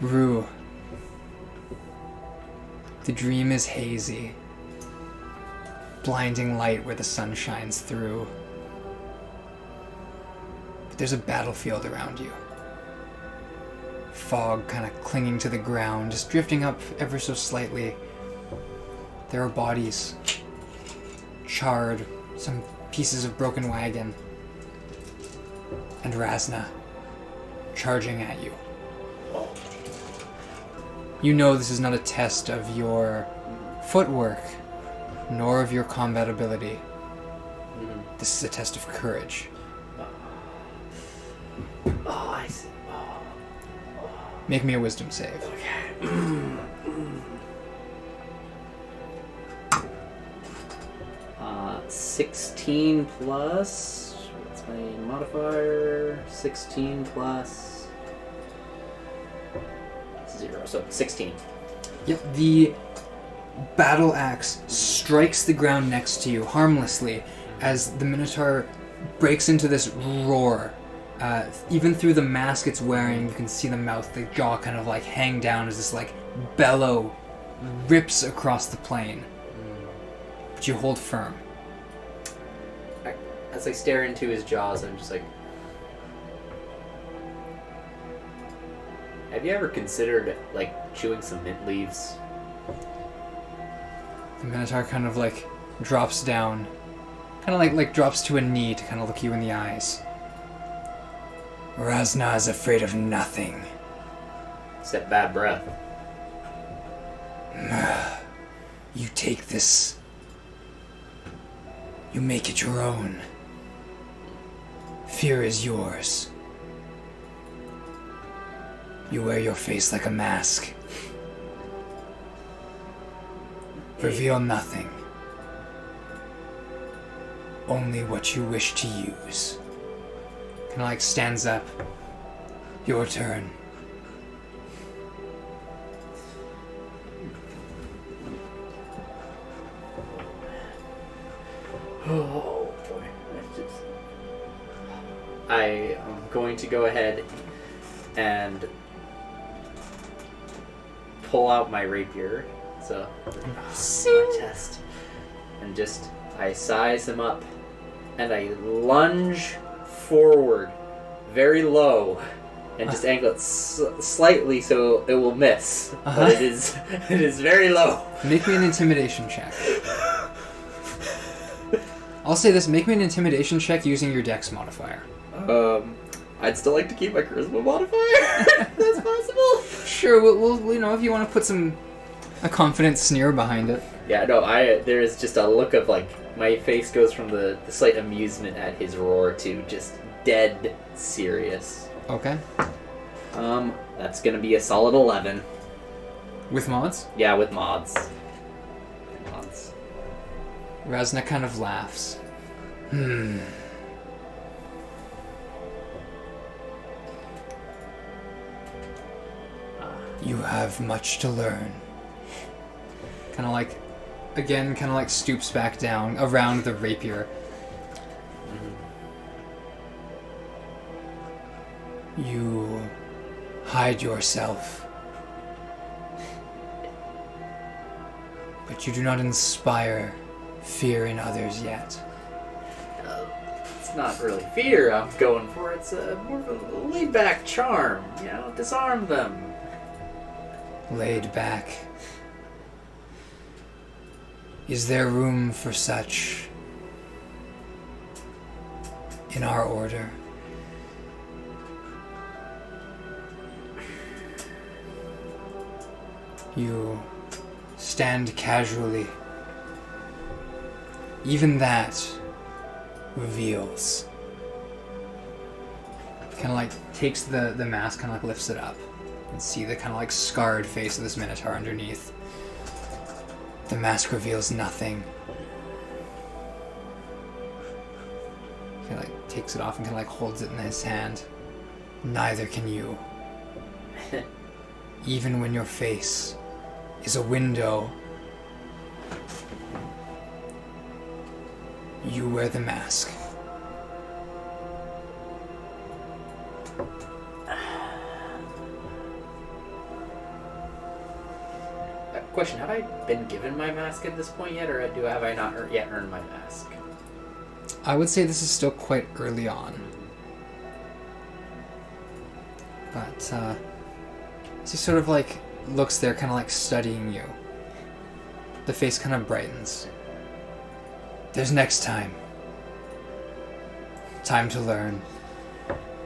Rue. The dream is hazy. Blinding light where the sun shines through. But there's a battlefield around you. Fog kind of clinging to the ground, just drifting up ever so slightly. There are bodies. Charred, some pieces of broken wagon. And Razna charging at you. You know this is not a test of your footwork, nor of your combat ability. This is a test of courage. Oh, I see. Oh. Make me a wisdom save. Okay. 16 plus... What's my modifier? 16 plus... 0, so 16. Yep, the battle axe strikes the ground next to you harmlessly as the Minotaur breaks into this roar. Even through the mask it's wearing, you can see the mouth, the jaw kind of like hang down as this like bellow rips across the plain. But you hold firm. As I stare into his jaws, I'm just like... Have you ever considered, like, chewing some mint leaves? The Minotaur kind of like drops down, kind of like drops to a knee to kind of look you in the eyes. Razna is afraid of nothing. Except bad breath. You take this. You make it your own. Fear is yours. You wear your face like a mask. Reveal nothing. Only what you wish to use. Kind of like stands up. Your turn. Oh boy. I am going to go ahead and pull out my rapier. So, my chest. And just, I size him up. And I lunge forward, very low, and just angle it slightly so it will miss. But it is very low. Make me an intimidation check. I'll say this, make me an intimidation check using your dex modifier. I'd still like to keep my charisma modifier, if that's possible. Sure, we'll you know, if you want to put a confident sneer behind it. Yeah, no, there is just a look of, like, my face goes from the slight amusement at his roar to just dead serious. Okay. That's gonna be a solid 11. With mods? Yeah, with mods. Razna kind of laughs. You have much to learn. Kind of like, again, kind of like stoops back down around the rapier. You hide yourself. But you do not inspire fear in others yet. It's not really fear I'm going for. It's more of a laid-back charm. You know, disarm them. Laid back. Is there room for such in our order? You stand casually. Even that reveals. Kind of like takes the mask, kind of like lifts it up. And see the kind of like scarred face of this Minotaur underneath. The mask reveals nothing. He like takes it off and kind of like holds it in his hand. Neither can you. Even when your face is a window, you wear the mask. Question: have I been given my mask at this point yet, or have I not yet earned my mask? I would say this is still quite early on. But, as he sort of, like, looks there, kind of, like, studying you, the face kind of brightens. There's next time. Time to learn.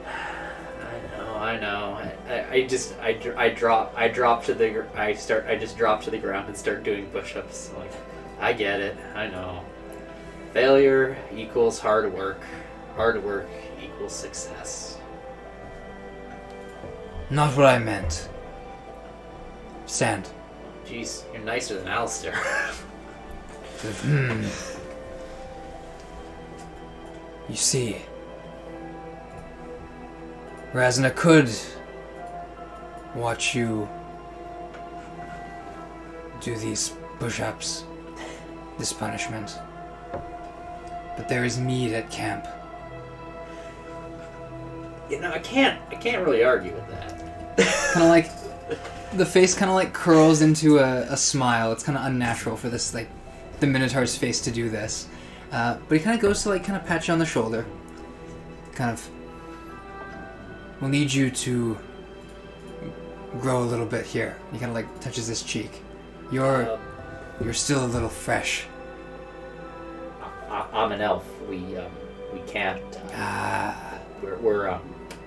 I know. I just drop to the ground and start doing push-ups. Like, I get it. I know. Failure equals hard work. Hard work equals success. Not what I meant. Stand. Jeez, you're nicer than Alistair. You see, Razna could watch you do these push-ups, this punishment. But there is need at camp. You know, I can't really argue with that. Kind of like, the face kind of like curls into a smile. It's kind of unnatural for this, like, the Minotaur's face to do this. But he kind of goes to, like, kind of pat you on the shoulder. Kind of, we'll need you to grow a little bit here. He kind of, like, touches his cheek. You're still a little fresh. I'm an elf. We can't. We're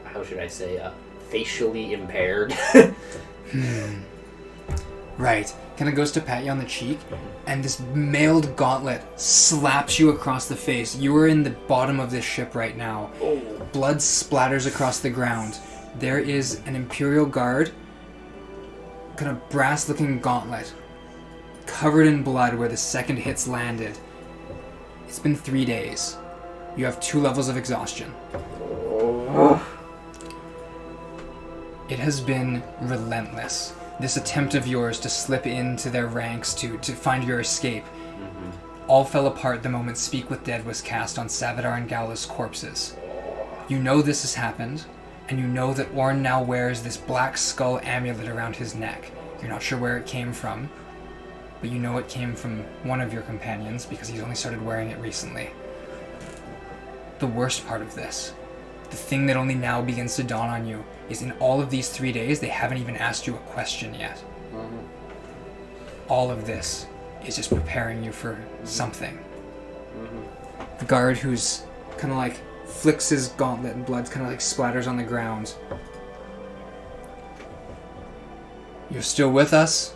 how should I say, facially impaired. Right. Kind of goes to pat you on the cheek, and this mailed gauntlet slaps you across the face. You are in the bottom of this ship right now. Oh. Blood splatters across the ground. There is an Imperial guard, kind of brass-looking gauntlet, covered in blood where the second hits landed. It's been 3 days. You have 2 levels of exhaustion. Oh. It has been relentless. This attempt of yours to slip into their ranks to find your escape all fell apart the moment Speak with Dead was cast on Savidar and Gala's corpses. You know this has happened, and you know that Orn now wears this black skull amulet around his neck. You're not sure where it came from, but you know it came from one of your companions because he's only started wearing it recently. The worst part of this, the thing that only now begins to dawn on you, is in all of these 3 days, they haven't even asked you a question yet. All of this is just preparing you for something. The guard, who's kind of like flicks his gauntlet and blood kind of like splatters on the ground. You're still with us?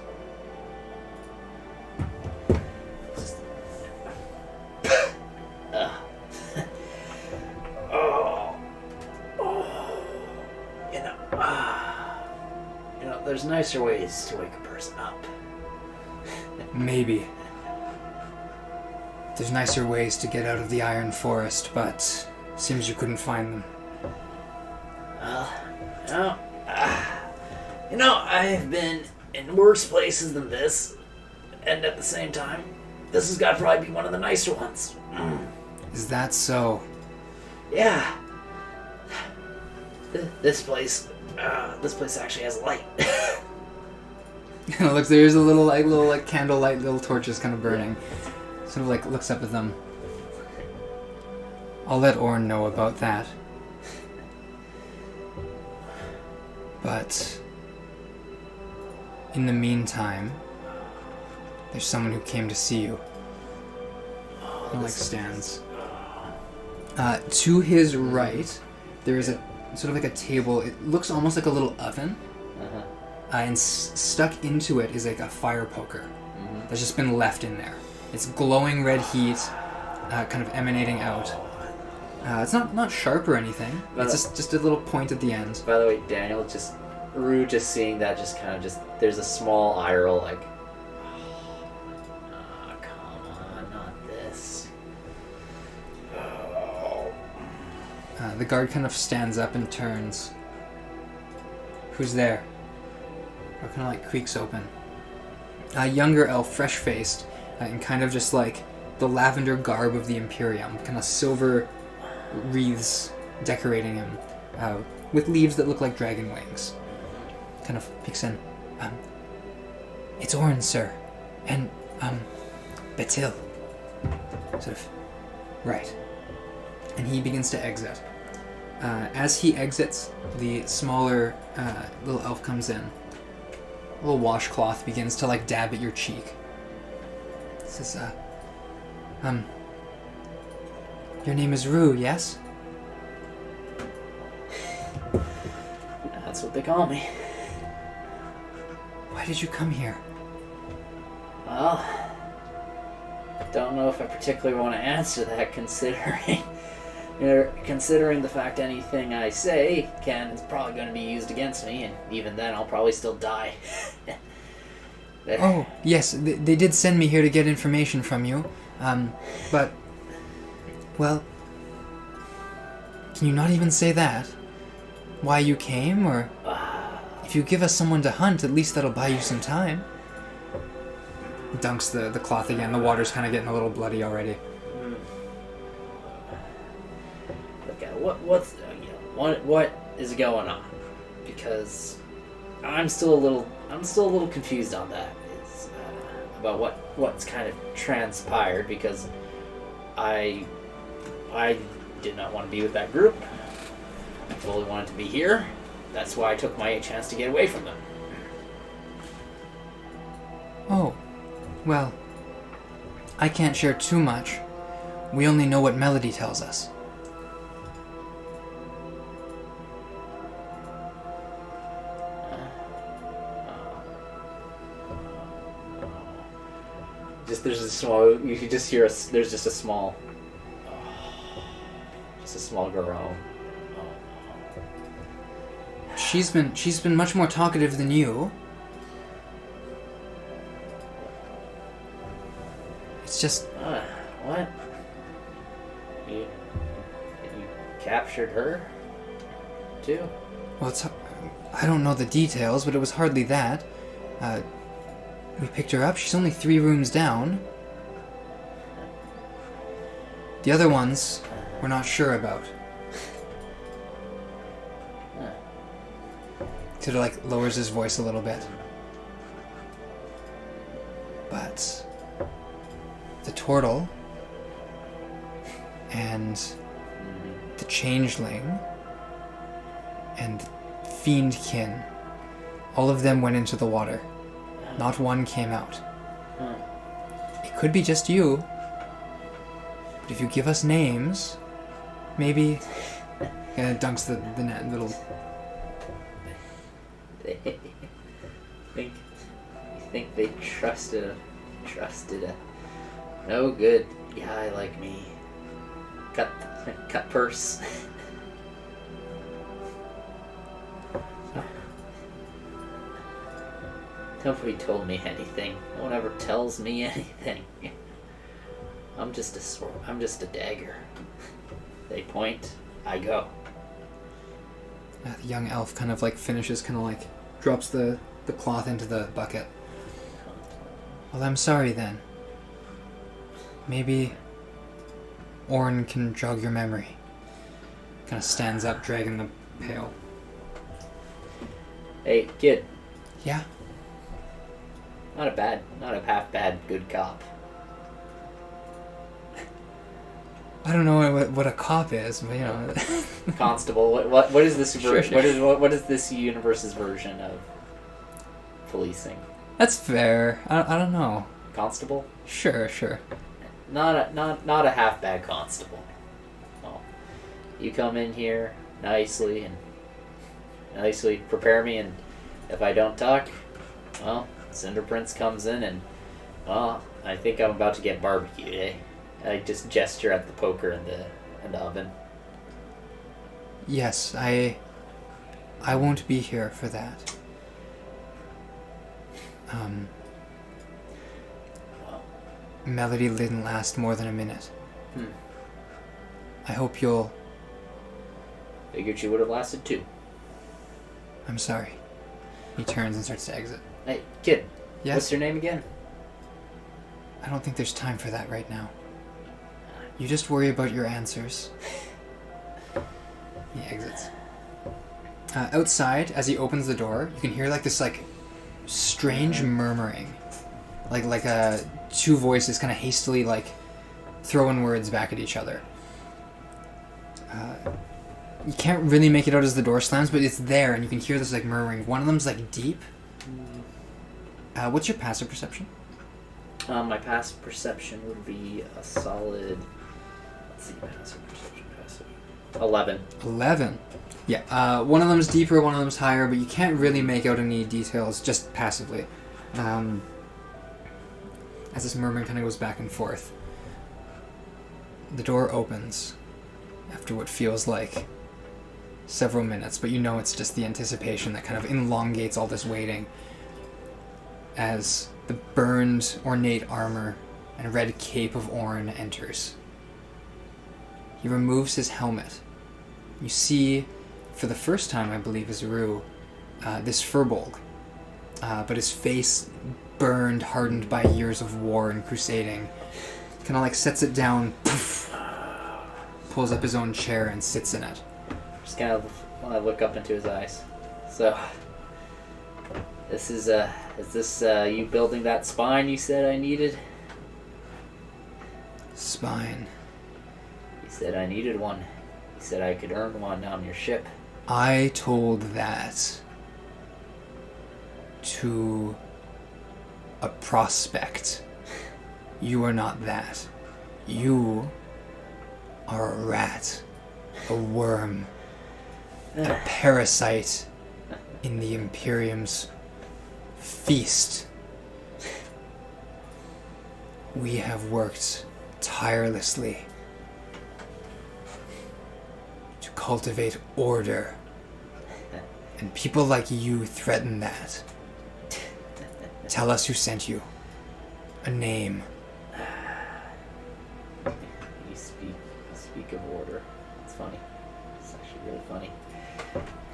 There's nicer ways to wake a person up. Maybe. There's nicer ways to get out of the Iron Forest, but seems you couldn't find them. I've been in worse places than this, and at the same time, this has got to probably be one of the nicer ones. Is that so? Yeah. This place actually has light. Looks, there's a little candlelight, little torches kind of burning. Sort of like looks up at them. I'll let Orn know about that. But in the meantime, there's someone who came to see you. Kind of like stands. To his right, there is a sort of like a table. It looks almost like a little oven. And stuck into it is like a fire poker that's just been left in there. It's glowing red heat, kind of emanating out. It's not sharp or anything. It's just a little point at the end. By the way, Daniel, Rue just seeing that there's a small eye roll like, oh, come on, not this. Oh. The guard kind of stands up and turns. Who's there? Or kind of like creaks open. A younger elf, fresh-faced, and kind of just like the lavender garb of the Imperium, kind of silver wreaths decorating him, with leaves that look like dragon wings. Kind of peeks in. It's Orin, sir. And, Batil. Sort of. Right. And he begins to exit. As he exits, the smaller little elf comes in. A little washcloth begins to, like, dab at your cheek. Says, your name is Rue, yes? That's what they call me. Why did you come here? Well, don't know if I particularly want to answer that, considering the fact anything I say is probably going to be used against me, and even then I'll probably still die. Oh, yes, they did send me here to get information from you, but, well, can you not even say that? Why you came, or if you give us someone to hunt, at least that'll buy you some time. Dunks the cloth again. The water's kind of getting a little bloody already. Okay, what is going on? Because I'm still a little confused on that. It's about what's kind of transpired, because I did not want to be with that group. I fully wanted to be here. That's why I took my chance to get away from them. Oh, well, I can't share too much. We only know what Melody tells us. There's a small. You can just hear there's just a small groan. She's been much more talkative than you. It's just... What? You captured her, too? Well, I don't know the details, but it was hardly that. We picked her up. She's only 3 rooms down. The other ones, we're not sure about. Sort of like lowers his voice a little bit. But the turtle and the changeling and fiendkin, all of them went into the water. Not one came out. It could be just you. But if you give us names, maybe... And it dunks the little... You think they trusted a no good guy like me? Cut purse. Nobody told me anything. No one ever tells me anything. I'm just a dagger. They point, I go. The young elf kind of like finishes, kind of like drops the cloth into the bucket. Well, I'm sorry then. Maybe Orin can jog your memory. Kind of stands up, dragging the pail. Hey, kid. Yeah? Not a half bad good cop. I don't know what a cop is, but you know. Constable. What is this? Sure. What is this universe's version of policing? That's fair. I don't know. Constable. Sure. Not a half bad constable. Well, you come in here nicely prepare me, and if I don't talk, well, Cinder Prince comes in and, well, I think I'm about to get barbecued, eh? I just gesture at the poker in the oven. Yes, I won't be here for that. Melody didn't last more than a minute. I hope you'll... Figured she would have lasted 2. I'm sorry. He turns and starts to exit. Hey, kid. Yes? What's your name again? I don't think there's time for that right now. You just worry about your answers. He exits. Outside, as he opens the door, you can hear like this like strange murmuring. Like two voices kind of hastily, like, throwing words back at each other. You can't really make it out as the door slams, but it's there, and you can hear this, like, murmuring. One of them's, like, deep. What's your passive perception? My passive perception would be a solid... Let's see, passive perception, passive... 11. 11. Yeah, one of them's deeper, one of them's higher, but you can't really make out any details, just passively. As this murmuring kind of goes back and forth. The door opens after what feels like several minutes, but you know it's just the anticipation that kind of elongates all this waiting. As the burned, ornate armor and red cape of Orin enters. He removes his helmet. You see, for the first time, I believe, as Rue, this furbolg, but his face burned, hardened by years of war and crusading, kind of like sets it down, poof, pulls up his own chair and sits in it. Just kind of look up into his eyes. So, this is this you building that spine you said I needed? Spine. You said I needed one. You said I could earn one on your ship. I told that to a prospect. You are not that. You are a rat, a worm, a parasite in the Imperium's feast. We have worked tirelessly to cultivate order, and people like you threaten that. Tell us who sent you. A name. You speak of order. It's funny. It's actually really funny.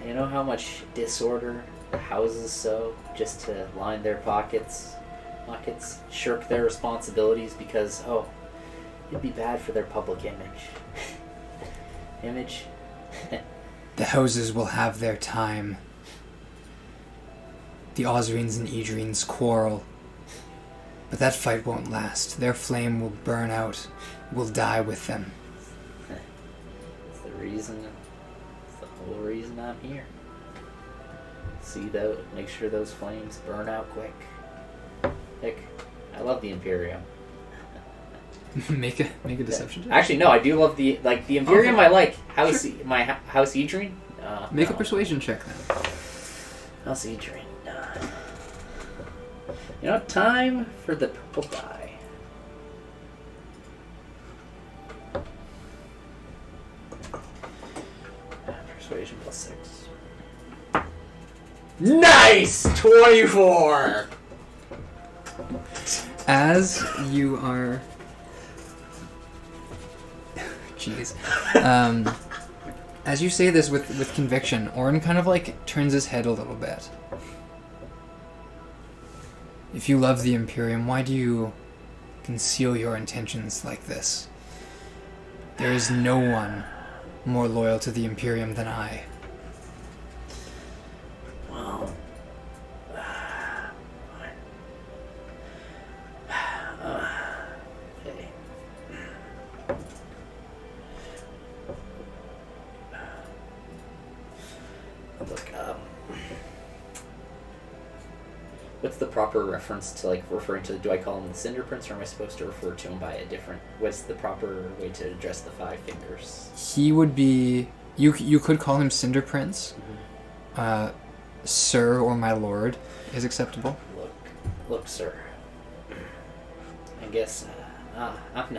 You know how much disorder the houses sow just to line their pockets, shirk their responsibilities because, it'd be bad for their public image. The houses will have their time. The Osrines and Idrines quarrel. But that fight won't last. Their flame will burn out. We'll die with them. It's the whole reason I'm here. Make sure those flames burn out quick. Heck, I love the Imperium. Make a deception check. Actually, no, I do love the Imperium. Okay. I like House Idrine. Make a persuasion check then. House Idrine. You know, time for the purple die. Persuasion plus 6. Nice! 24! As you are... Jeez. As you say this with conviction, Orin kind of like turns his head a little bit. If you love the Imperium, why do you conceal your intentions like this? There is no one more loyal to the Imperium than I. Well, hey. Look, what's the proper reference to, like, referring to, do I call him the Cinder Prince, or am I supposed to refer to him by a different, what's the proper way to address the Five Fingers? He would be, you could call him Cinder Prince. Mm-hmm. Sir or my lord is acceptable. Look, sir. I guess, I'm not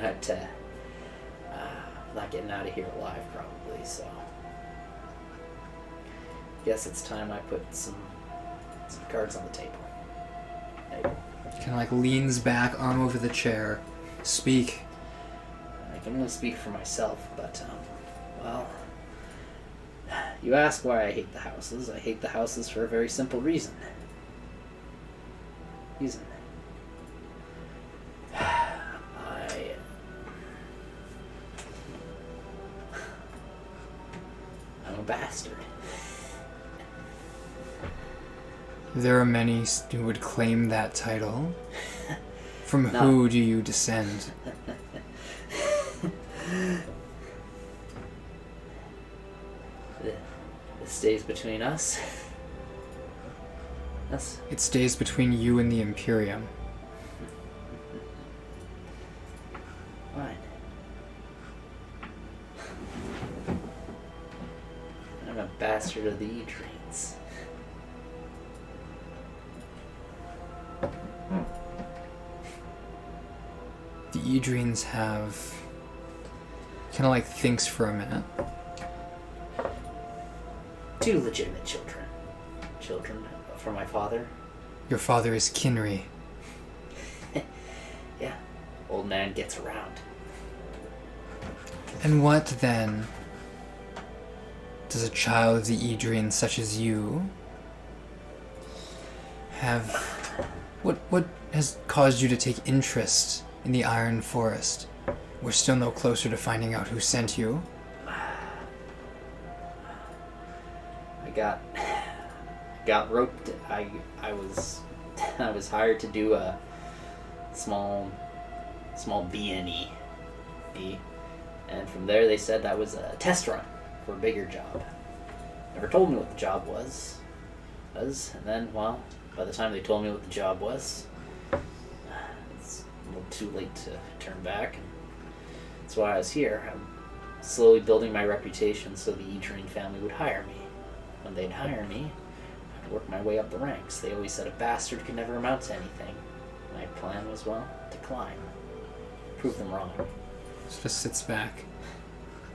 getting out of here alive, probably, so. Guess it's time I put some cards on the table. Kind of like leans back, arm over the chair. Speak. I can only speak for myself, but, well, you ask why I hate the houses. I hate the houses for a very simple reason. I'm a bastard. There are many who would claim that title. From who do you descend? This stays between us. It stays between you and the Imperium. Fine. I'm a bastard of the Adrians. The Edrians have... kind of like thinks for a minute. 2 legitimate children. Children from my father. Your father is Kinry. Yeah. Old man gets around. And what, then, does a child of the Edrian such as you have... What has caused you to take interest in the Iron Forest? We're still no closer to finding out who sent you. I got roped. I was hired to do a small B&E. And from there they said that was a test run for a bigger job. Never told me what the job was. And then, well, by the time they told me what the job was, it's a little too late to turn back. And that's why I was here. I'm slowly building my reputation so the Adrian family would hire me. When they'd hire me, I'd work my way up the ranks. They always said a bastard could never amount to anything. My plan was, well, to climb. Prove them wrong. Just sits back.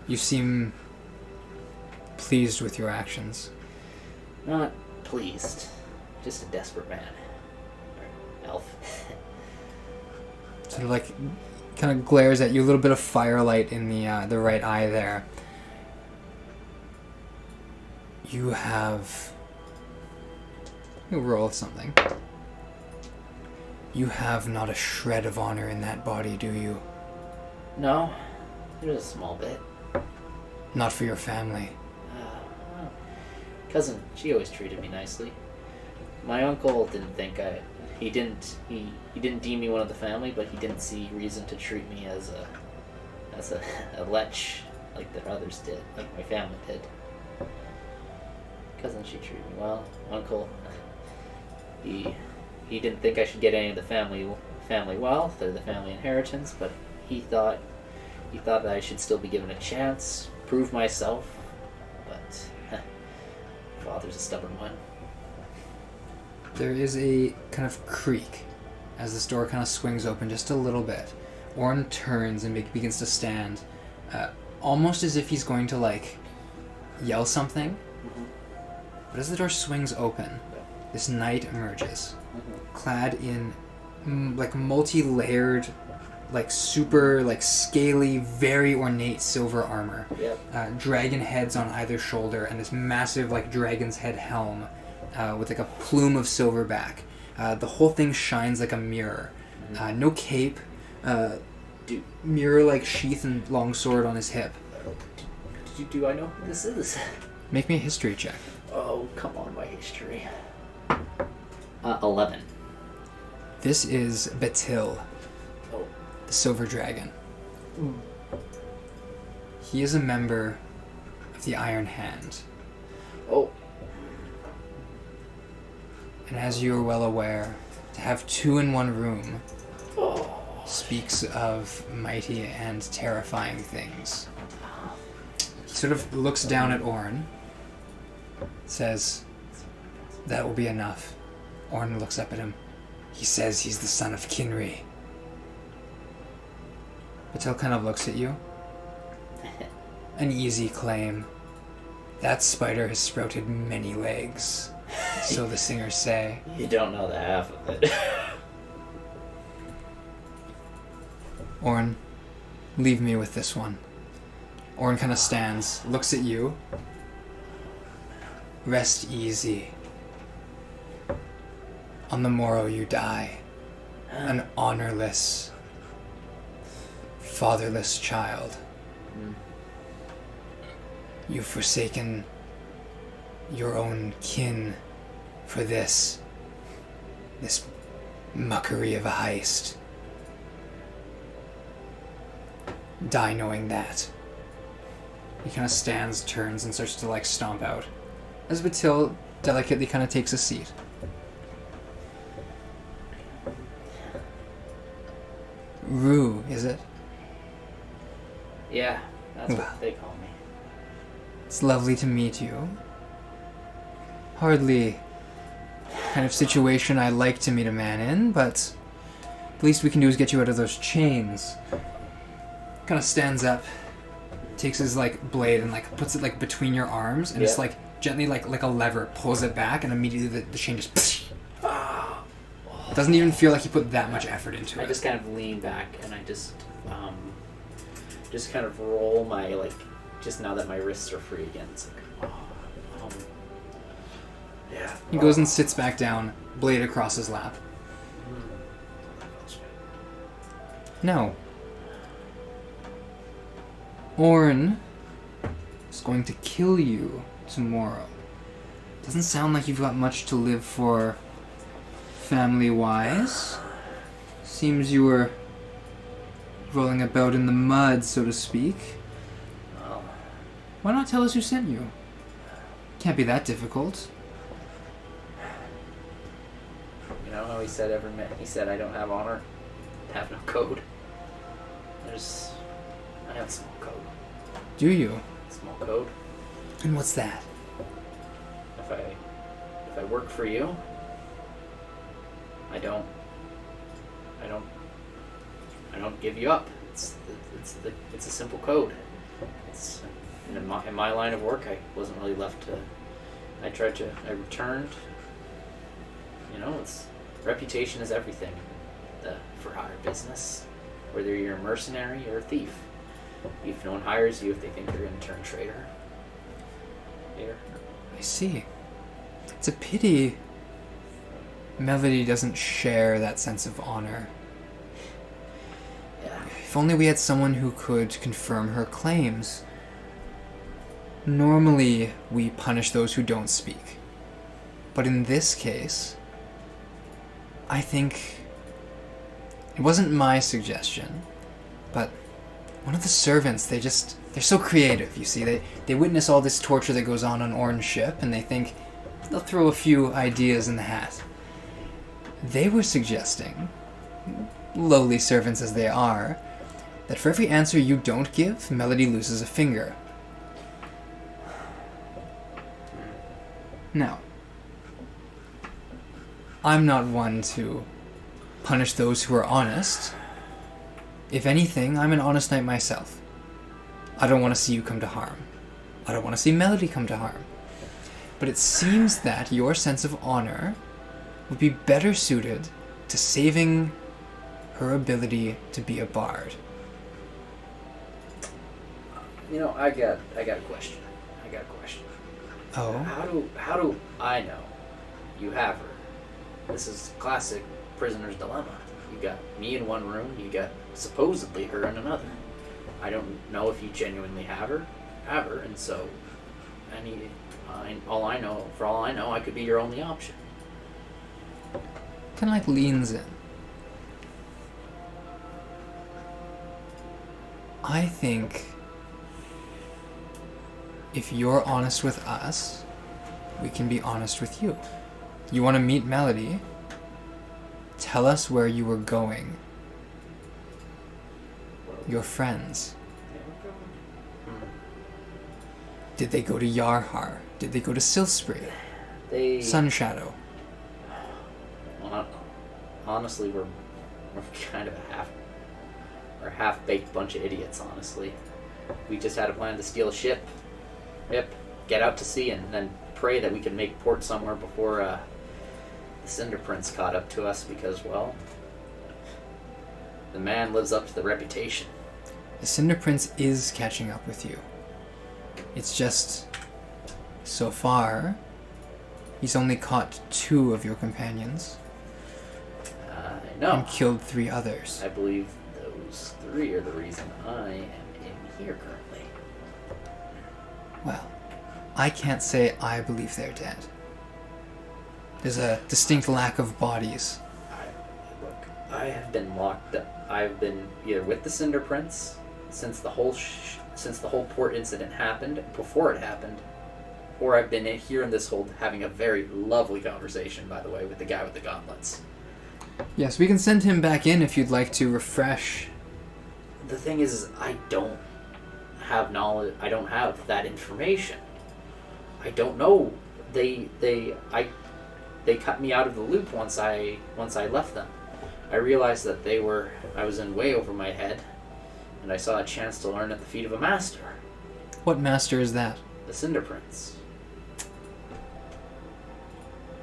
You seem pleased with your actions. Not pleased. Just a desperate man. Or elf. Sort of like, kind of glares at you, a little bit of firelight in the right eye there. You have... You roll something. You have not a shred of honor in that body, do you? No. There's a small bit. Not for your family. Well, cousin, she always treated me nicely. My uncle didn't think he didn't deem me one of the family, but he didn't see reason to treat me as a lech like the others did, like my family did. Cousin, she treated me well. Uncle, he didn't think I should get any of the family wealth or the family inheritance, but he thought that I should still be given a chance, prove myself. But father's a stubborn one. There is a kind of creak as this door kind of swings open just a little bit. Orn turns and begins to stand, almost as if he's going to like yell something. Mm-hmm. But as the door swings open, this knight emerges, clad in like multi-layered, like super like scaly, very ornate silver armor. Yep. Dragon heads on either shoulder, and this massive like dragon's head helm with like a plume of silver back. The whole thing shines like a mirror. No cape, mirror-like sheath and long sword on his hip. Do I know who this is? Make me a history check. Oh, come on, my history. 11. This is Batil, Oh. the silver dragon. He is a member of the Iron Hand. Oh. And as you are well aware, to have two in one room Oh. speaks of mighty and terrifying things. He sort of looks down at Orn, says, "That will be enough." Orn looks up at him. He says he's the son of Kinry. Patel kind of looks at you. An easy claim. That spider has sprouted many legs, so the singers say. You don't know the half of it. Orn, leave me with this one. Orn kind of stands, looks at you. Rest easy. On the morrow you die, an honorless, fatherless child. You've forsaken your own kin for this. this muckery of a heist. Die knowing that. He kind of stands, turns, and starts to like stomp out. As Batil delicately kind of takes a seat. Rue, is it? Yeah, that's what they call me. It's lovely to meet you. Hardly kind of situation I like to meet a man in, but the least we can do is get you out of those chains. Kind of stands up, takes his like blade and like puts it like between your arms, and just like gently like a lever pulls it back, and immediately the chain just doesn't even feel like you put that much effort into it. I just kind of lean back and I just kind of roll my like just now that my wrists are free again. It's like yeah. He goes and sits back down, blade across his lap. No. Orn is going to kill you tomorrow. Doesn't sound like you've got much to live for family-wise. Seems you were rolling about in the mud, so to speak. Why not tell us who sent you? Can't be that difficult. You know how he said he said I don't have honor, have no code. I have small code. Do you? Small code. And what's that? If I work for you, I don't give you up. It's a simple code. It's in my line of work. I wasn't really left to. I returned. You know, reputation is everything. For our business, whether you're a mercenary or a thief. If no one hires you, if they think you're an intern traitor. Here. I see. It's a pity Melody doesn't share that sense of honor. Yeah. If only we had someone who could confirm her claims. Normally, we punish those who don't speak. But in this case, I think it wasn't my suggestion, but one of the servants, they're so creative, you see. They witness all this torture that goes on Orn's ship, and they think they'll throw a few ideas in the hat. They were suggesting, lowly servants as they are, that for every answer you don't give, Melody loses a finger. Now, I'm not one to punish those who are honest. If anything, I'm an honest knight myself. I don't want to see you come to harm. I don't want to see Melody come to harm. But it seems that your sense of honor would be better suited to saving her ability to be a bard. You know, I got a question. Oh? How do I know you have her? This is classic prisoner's dilemma. You got me in one room, you got supposedly her in another. I don't know if you genuinely have her, and so for all I know, I could be your only option. Kind of like leans in. I think if you're honest with us, we can be honest with you. You want to meet Melody? Tell us where you were going. Your friends. Did they go to Yarhar? Did they go to Silspree? Sunshadow? Well, honestly, we're kind of a half-baked bunch of idiots, honestly. We just had a plan to steal a ship. Yep, get out to sea and then pray that we can make port somewhere before the Cinder Prince caught up to us because, well, the man lives up to the reputation. The Cinder Prince is catching up with you. It's just, so far, he's only caught 2 of your companions. I know. And killed 3 others. I believe those 3 are the reason I am in here currently. Well, I can't say I believe they're dead. There's a distinct lack of bodies. I have been locked up. I've been either with the Cinder Prince since the whole port incident happened, before it happened, or I've been here in this hold having a very lovely conversation, by the way, with the guy with the gauntlets. Yes, we can send him back in if you'd like to refresh. The thing is I don't have knowledge. I don't have that information. I don't know. They cut me out of the loop once I left them. I realized that I was in way over my head, and I saw a chance to learn at the feet of a master. What master is that? The Cinder Prince.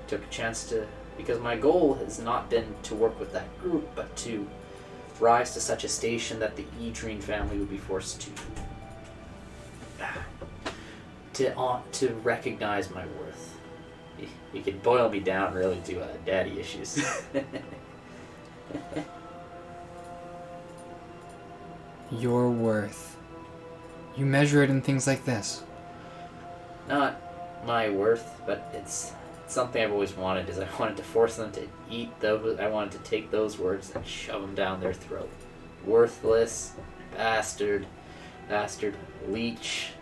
Took a chance to, because my goal has not been to work with that group, but to rise to such a station that the Edrine family would be forced to recognize my worth. You could boil me down really to daddy issues. Your worth. You measure it in things like this. Not my worth, but it's something I've always wanted. Is I wanted to force them to eat those. I wanted to take those words and shove them down their throat. Worthless, bastard, leech,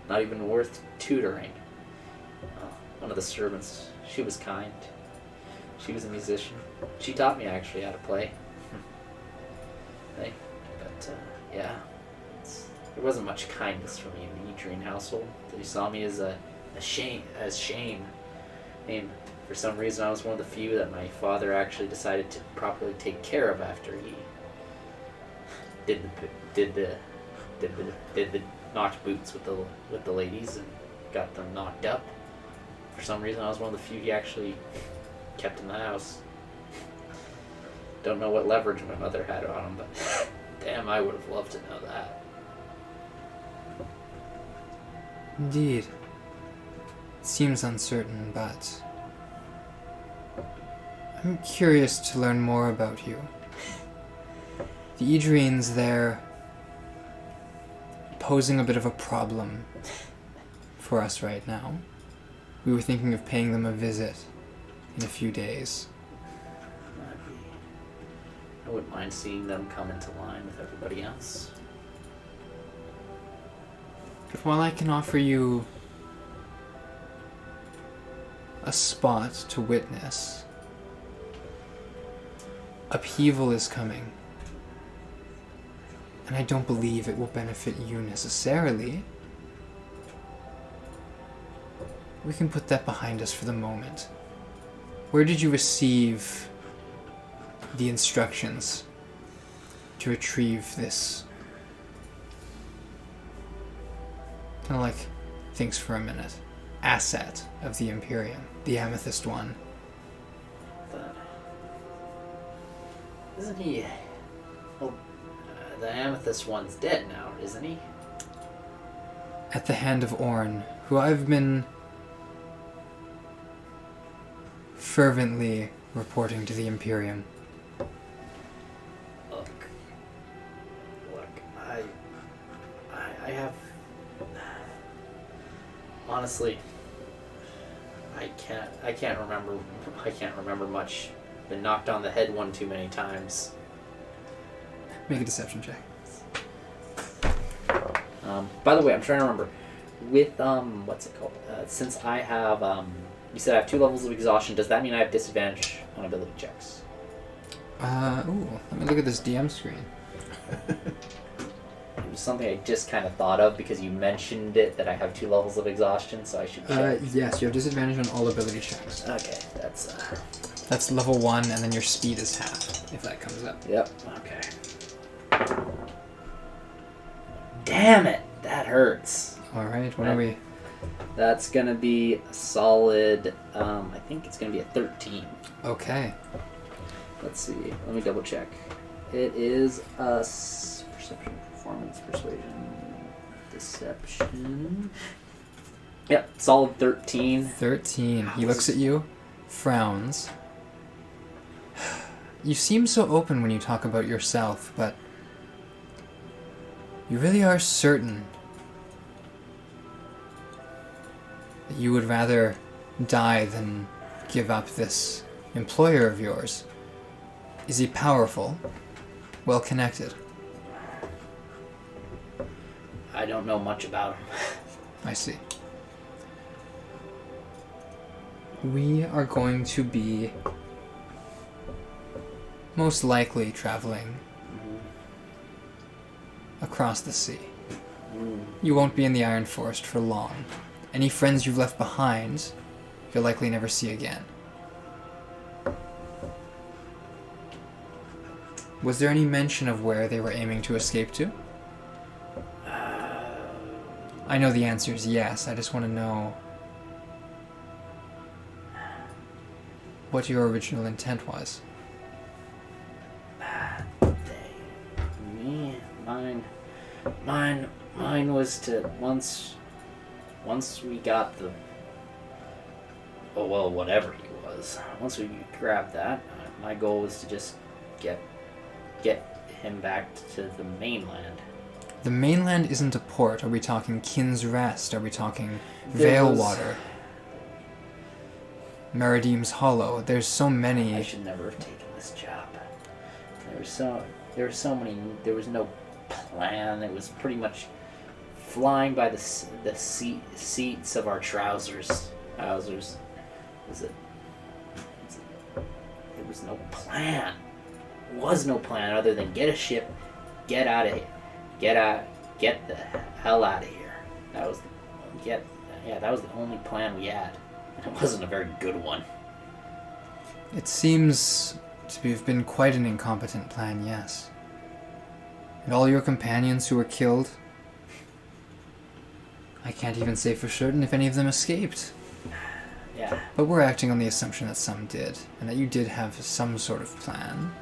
not even worth tutoring. One of the servants, she was kind. She was a musician. She taught me actually how to play. But yeah, there wasn't much kindness from me in the Edrine household. They saw me as shame. And for some reason, I was one of the few that my father actually decided to properly take care of after he did the knocked boots with the ladies and got them knocked up. For some reason, I was one of the few he actually kept in the house. Don't know what leverage my mother had on him, but damn, I would have loved to know that. Indeed. It seems uncertain, but I'm curious to learn more about you. The Edrines, they're posing a bit of a problem for us right now. We were thinking of paying them a visit in a few days. I wouldn't mind seeing them come into line with everybody else. But while I can offer you a spot to witness, upheaval is coming. And I don't believe it will benefit you necessarily. We can put that behind us for the moment. Where did you receive the instructions to retrieve this? Kind of like, thinks for a minute. Asset of the Imperium, the amethyst one. But isn't he? Well, the amethyst one's dead now, isn't he? At the hand of Orn, who I've been fervently reporting to the Imperium. Look, I have, honestly, I can't remember much. Been knocked on the head one too many times. Make a deception check. By the way, I'm trying to remember with what's it called? Since I have you said I have 2 levels of exhaustion. Does that mean I have disadvantage on ability checks? Let me look at this DM screen. It was something I just kind of thought of because you mentioned it that I have 2 levels of exhaustion, so I should check. Yes, you have disadvantage on all ability checks. Okay, that's That's level 1, and then your speed is half, if that comes up. Yep. Okay. Damn it! That hurts. Alright, what are we? That's gonna be a solid, I think it's gonna be a 13. Okay. Let's see, let me double check. It is a perception, performance, persuasion, deception. Yep, solid 13. 13. He looks at you, frowns. You seem so open when you talk about yourself, but you really are certain that you would rather die than give up this employer of yours. Is he powerful? Well connected? I don't know much about him. I see. We are going to be most likely traveling across the sea. You won't be in the Iron Forest for long. Any friends you've left behind, you'll likely never see again. Was there any mention of where they were aiming to escape to? I know the answer is yes. I just want to know what your original intent was. Mine was to once we got the whatever he was. Once we grabbed that, my goal was to just get him back to the mainland. The mainland isn't a port. Are we talking Kin's Rest? Are we talking Veilwater? Meridium's Hollow? There's so many. I should never have taken this job. There were so many. There was no plan. It was pretty much flying by the seats of our trousers. There was no plan. There was no plan other than get a ship, get out of here, get the hell out of here. That was the only plan we had. It wasn't a very good one. It seems to have been quite an incompetent plan, yes. And all your companions who were killed, I can't even say for certain if any of them escaped. Yeah. But we're acting on the assumption that some did, and that you did have some sort of plan.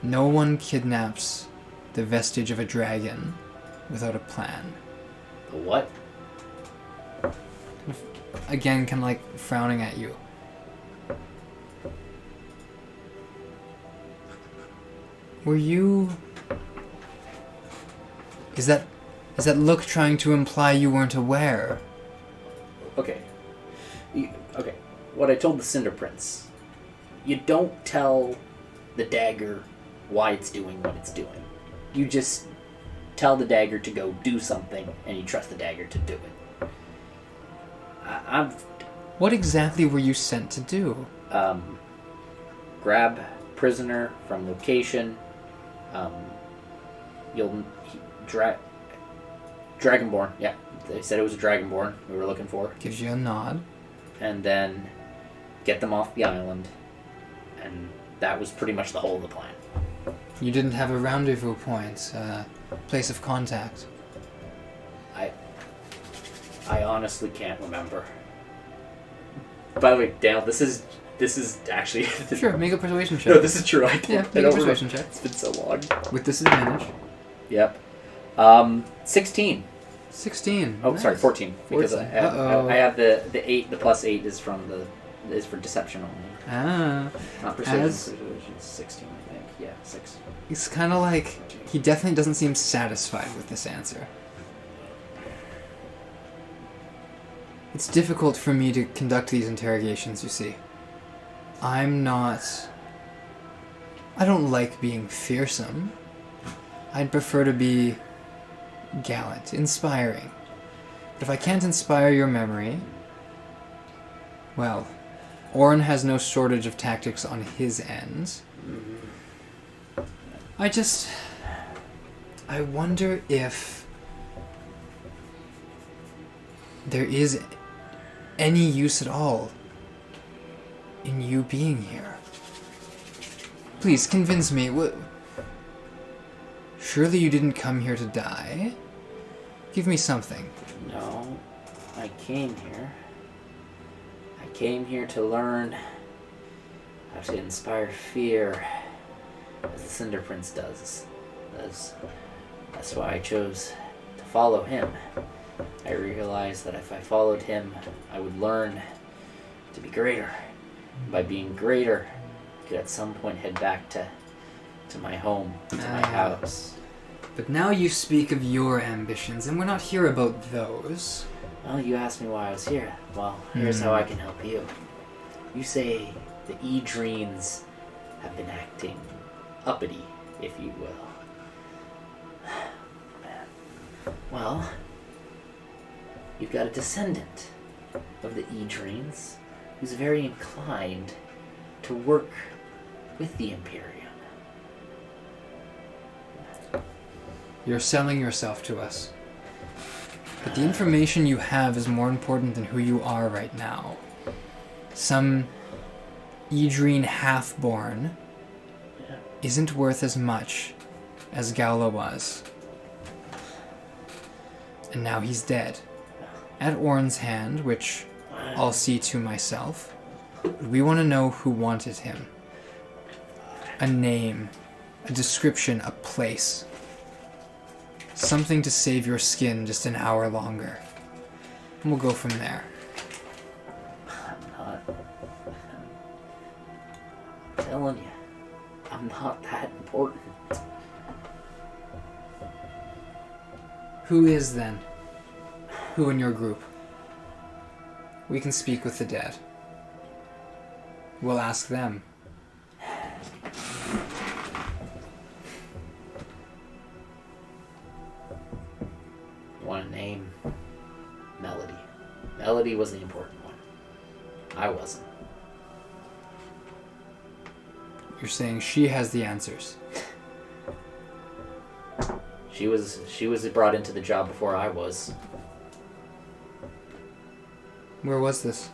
No one kidnaps the vestige of a dragon without a plan. The what? Again, kind of like frowning at you. Were you... Is that look trying to imply you weren't aware? Okay. Okay. What I told the Cinder Prince. You don't tell the Dagger why it's doing what it's doing. You just tell the Dagger to go do something, and you trust the Dagger to do it. What exactly were you sent to do? Grab prisoner from location. Dragonborn. Yeah, they said it was a Dragonborn we were looking for. Gives you a nod. And then get them off the island, and that was pretty much the whole of the plan. You didn't have a rendezvous point, place of contact. I honestly can't remember. By the way, Dale, this is actually... Sure, make a persuasion check. No, this is true. Make a persuasion check. It's been so long. With disadvantage. Yep. 16. 16. Oh, nice. Sorry, 14. Because I have the 8, the plus 8 is for deception only. Ah. Not persuasion, persuasion 16, I think. Yeah, 6. It's kind of like, he definitely doesn't seem satisfied with this answer. It's difficult for me to conduct these interrogations, you see. I don't like being fearsome. I'd prefer to be gallant, inspiring. But if I can't inspire your memory, well, Orin has no shortage of tactics on his end. I wonder if there is any use at all in you being here. Please, convince me. Surely you didn't come here to die? Give me something. No, I came here to learn how to inspire fear, as the Cinder Prince does. That's why I chose to follow him. I realized that if I followed him, I would learn to be greater. By being greater, I could at some point head back to my home, to my house. But now you speak of your ambitions, and we're not here about those. Well, you asked me why I was here. Well, here's how I can help you. You say the Edreens have been acting uppity, if you will. Well, you've got a descendant of the Edreens who's very inclined to work with the Imperium. You're selling yourself to us. But the information you have is more important than who you are right now. Some Edreen half-born isn't worth as much as Gala was. And now he's dead. At Orn's hand, which I'll see to myself. We want to know who wanted him. A name, a description, a place. Something to save your skin just an hour longer. And we'll go from there. I'm telling you, I'm not that important. Who is then? Who in your group? We can speak with the dead. We'll ask them. Want a name? Melody. Melody was the important one. I wasn't. You're saying she has the answers. She was brought into the job before I was. Where was this?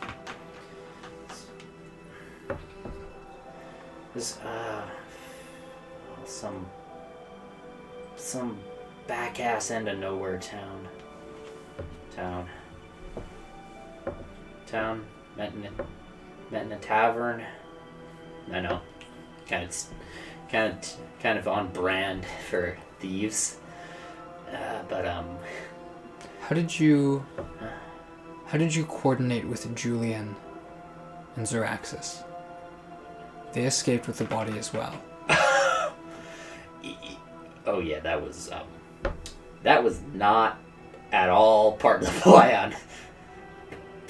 This some back ass end of nowhere town. Met in a tavern. I know, kind of on brand for thieves. But How did you coordinate with Julian and Zoraxis? They escaped with the body as well. Oh yeah, that was not at all part of the plan.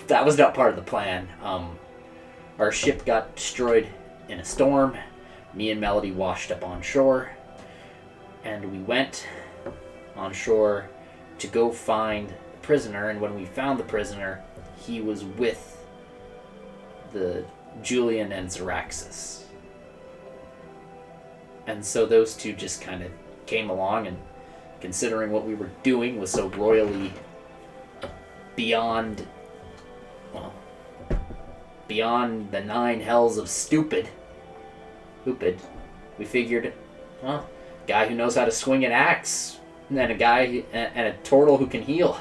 That was not part of the plan. Our ship got destroyed in a storm. Me and Melody washed up on shore, and we went on shore to go find the prisoner. And when we found the prisoner, he was with the Julian and Zoraxis. And so those two just kind of came along, and considering what we were doing was so royally beyond the 9 hells of stupid, we figured, well, guy who knows how to swing an axe, and a guy and a turtle who can heal.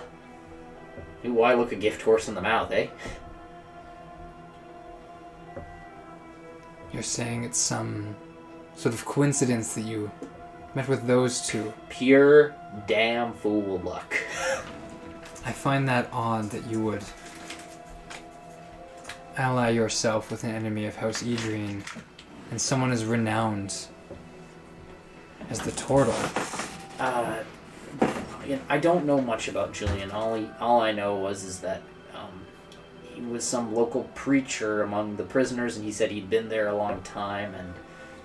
Why look a gift horse in the mouth, eh? You're saying it's some sort of coincidence that you met with those two. Pure damn fool luck. I find that odd that you would ally yourself with an enemy of House Edreen and someone as renowned as the Turtle. I don't know much about Julian. All I know is that he was some local preacher among the prisoners, and he said he'd been there a long time, and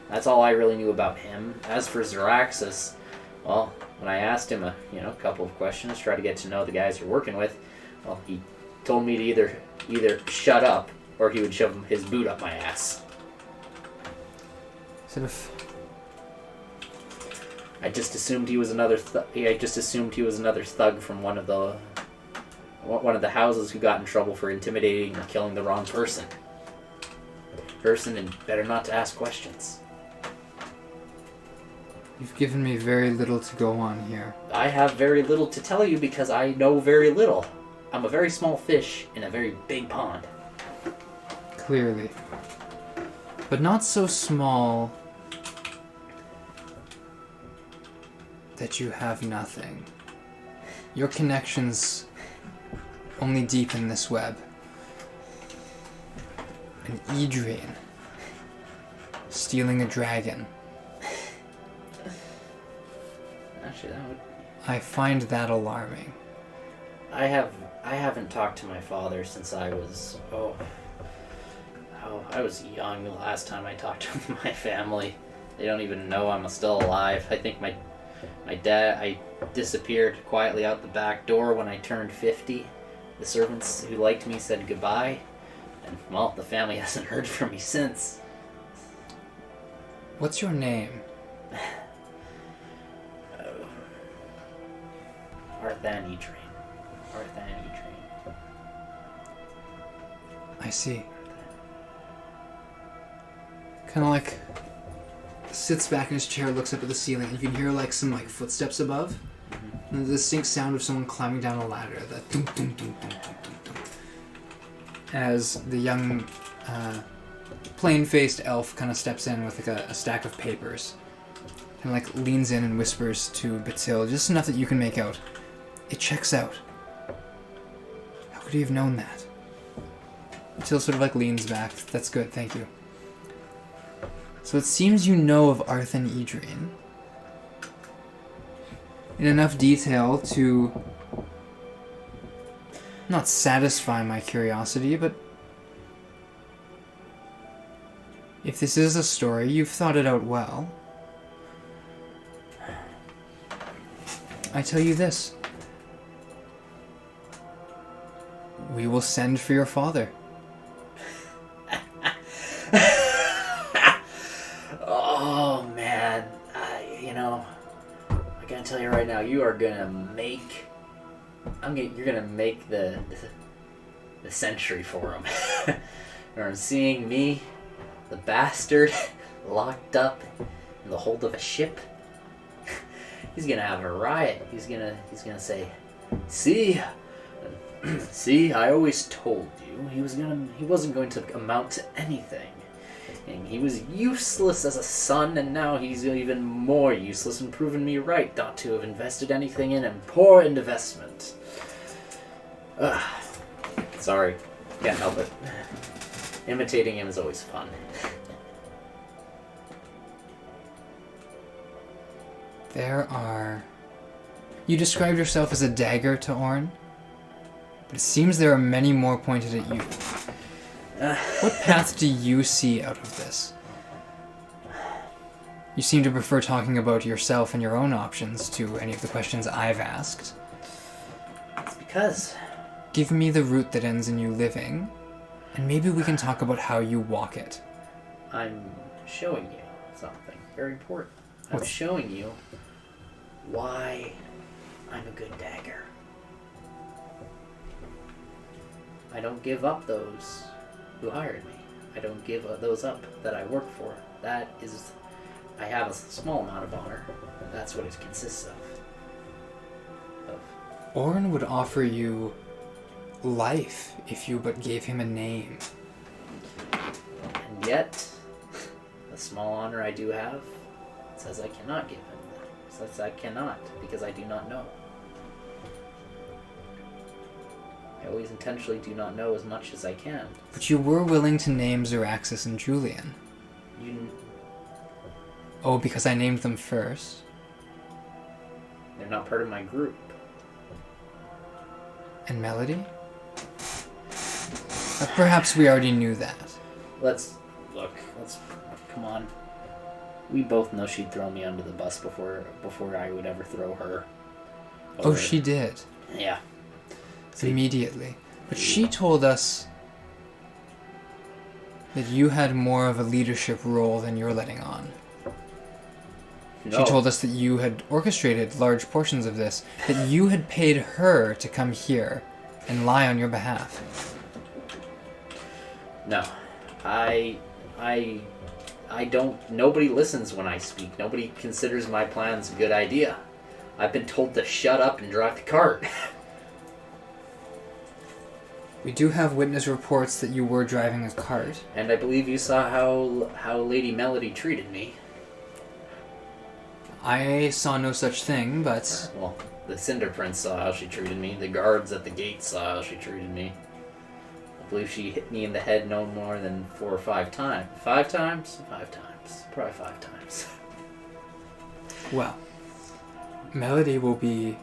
that's all I really knew about him. As for Zoraxis, well, when I asked him a couple of questions, try to get to know the guys you're working with, well, he told me to either shut up or he would shove his boot up my ass. Sort of. I just assumed he was another. I just assumed he was another thug from one of the houses who got in trouble for intimidating or killing the wrong person. And better not to ask questions. You've given me very little to go on here. I have very little to tell you because I know very little. I'm a very small fish in a very big pond. Clearly. But not so small that you have nothing. Your connections only deepen this web. An Edreen stealing a dragon. Actually, that would... I find that alarming. I haven't talked to my father since I was I was young the last time I talked to my family. They don't even know I'm still alive. I think my dad, I disappeared quietly out the back door when I turned 50. The servants who liked me said goodbye, and well, the family hasn't heard from me since. What's your name? Arthani train. I see. Kind of like sits back in his chair, looks up at the ceiling, and you can hear like some like footsteps above. Mm-hmm. And the distinct sound of someone climbing down a ladder. That dum dum dum dum dum dum dum. As the young, plain-faced elf kind of steps in with like a stack of papers, and like leans in and whispers to Batil just enough that you can make out. It checks out. How could he have known that? Batil sort of like leans back. That's good, thank you. So it seems you know of Arthur Idrian in enough detail to not satisfy my curiosity, but if this is a story, you've thought it out well. I tell you this. We will send for your father. Oh man, I gotta tell you right now, you're gonna make the century for him. Or seeing me, the bastard, locked up in the hold of a ship. He's gonna have a riot. He's gonna say, see, I always told you he wasn't going to amount to anything. And he was useless as a son, and now he's even more useless and proven me right not to have invested anything in him. Poor investment. Sorry, can't help it. Imitating him is always fun. You described yourself as a dagger to Orn, but it seems there are many more pointed at you. What path do you see out of this? You seem to prefer talking about yourself and your own options to any of the questions I've asked. It's because... Give me the route that ends in you living, and maybe we can talk about how you walk it. I'm showing you something very important. I'm showing you why I'm a good dagger. I don't give up those who hired me. I don't give those up that I work for. I have a small amount of honor. That's what it consists of. Orn would offer you life if you but gave him a name. And yet, the small honor I do have says I cannot give him that. Says I cannot, because I do not know. I always intentionally do not know as much as I can. But you were willing to name Zoraxis and Julian. Oh, because I named them first? They're not part of my group. And Melody? Perhaps we already knew that. Come on. We both know she'd throw me under the bus before I would ever throw her. Oh, she did? Yeah. Immediately. But she told us that you had more of a leadership role than you're letting on. No. She told us that you had orchestrated large portions of this, that you had paid her to come here and lie on your behalf. No. I don't... Nobody listens when I speak. Nobody considers my plans a good idea. I've been told to shut up and drive the cart. We do have witness reports that you were driving a cart. And I believe you saw how Lady Melody treated me. I saw no such thing, but... Well, the Cinder Prince saw how she treated me. The guards at the gate saw how she treated me. I believe she hit me in the head no more than 4 or 5 times. 5 times? 5 times. Probably 5 times. Well, Melody will be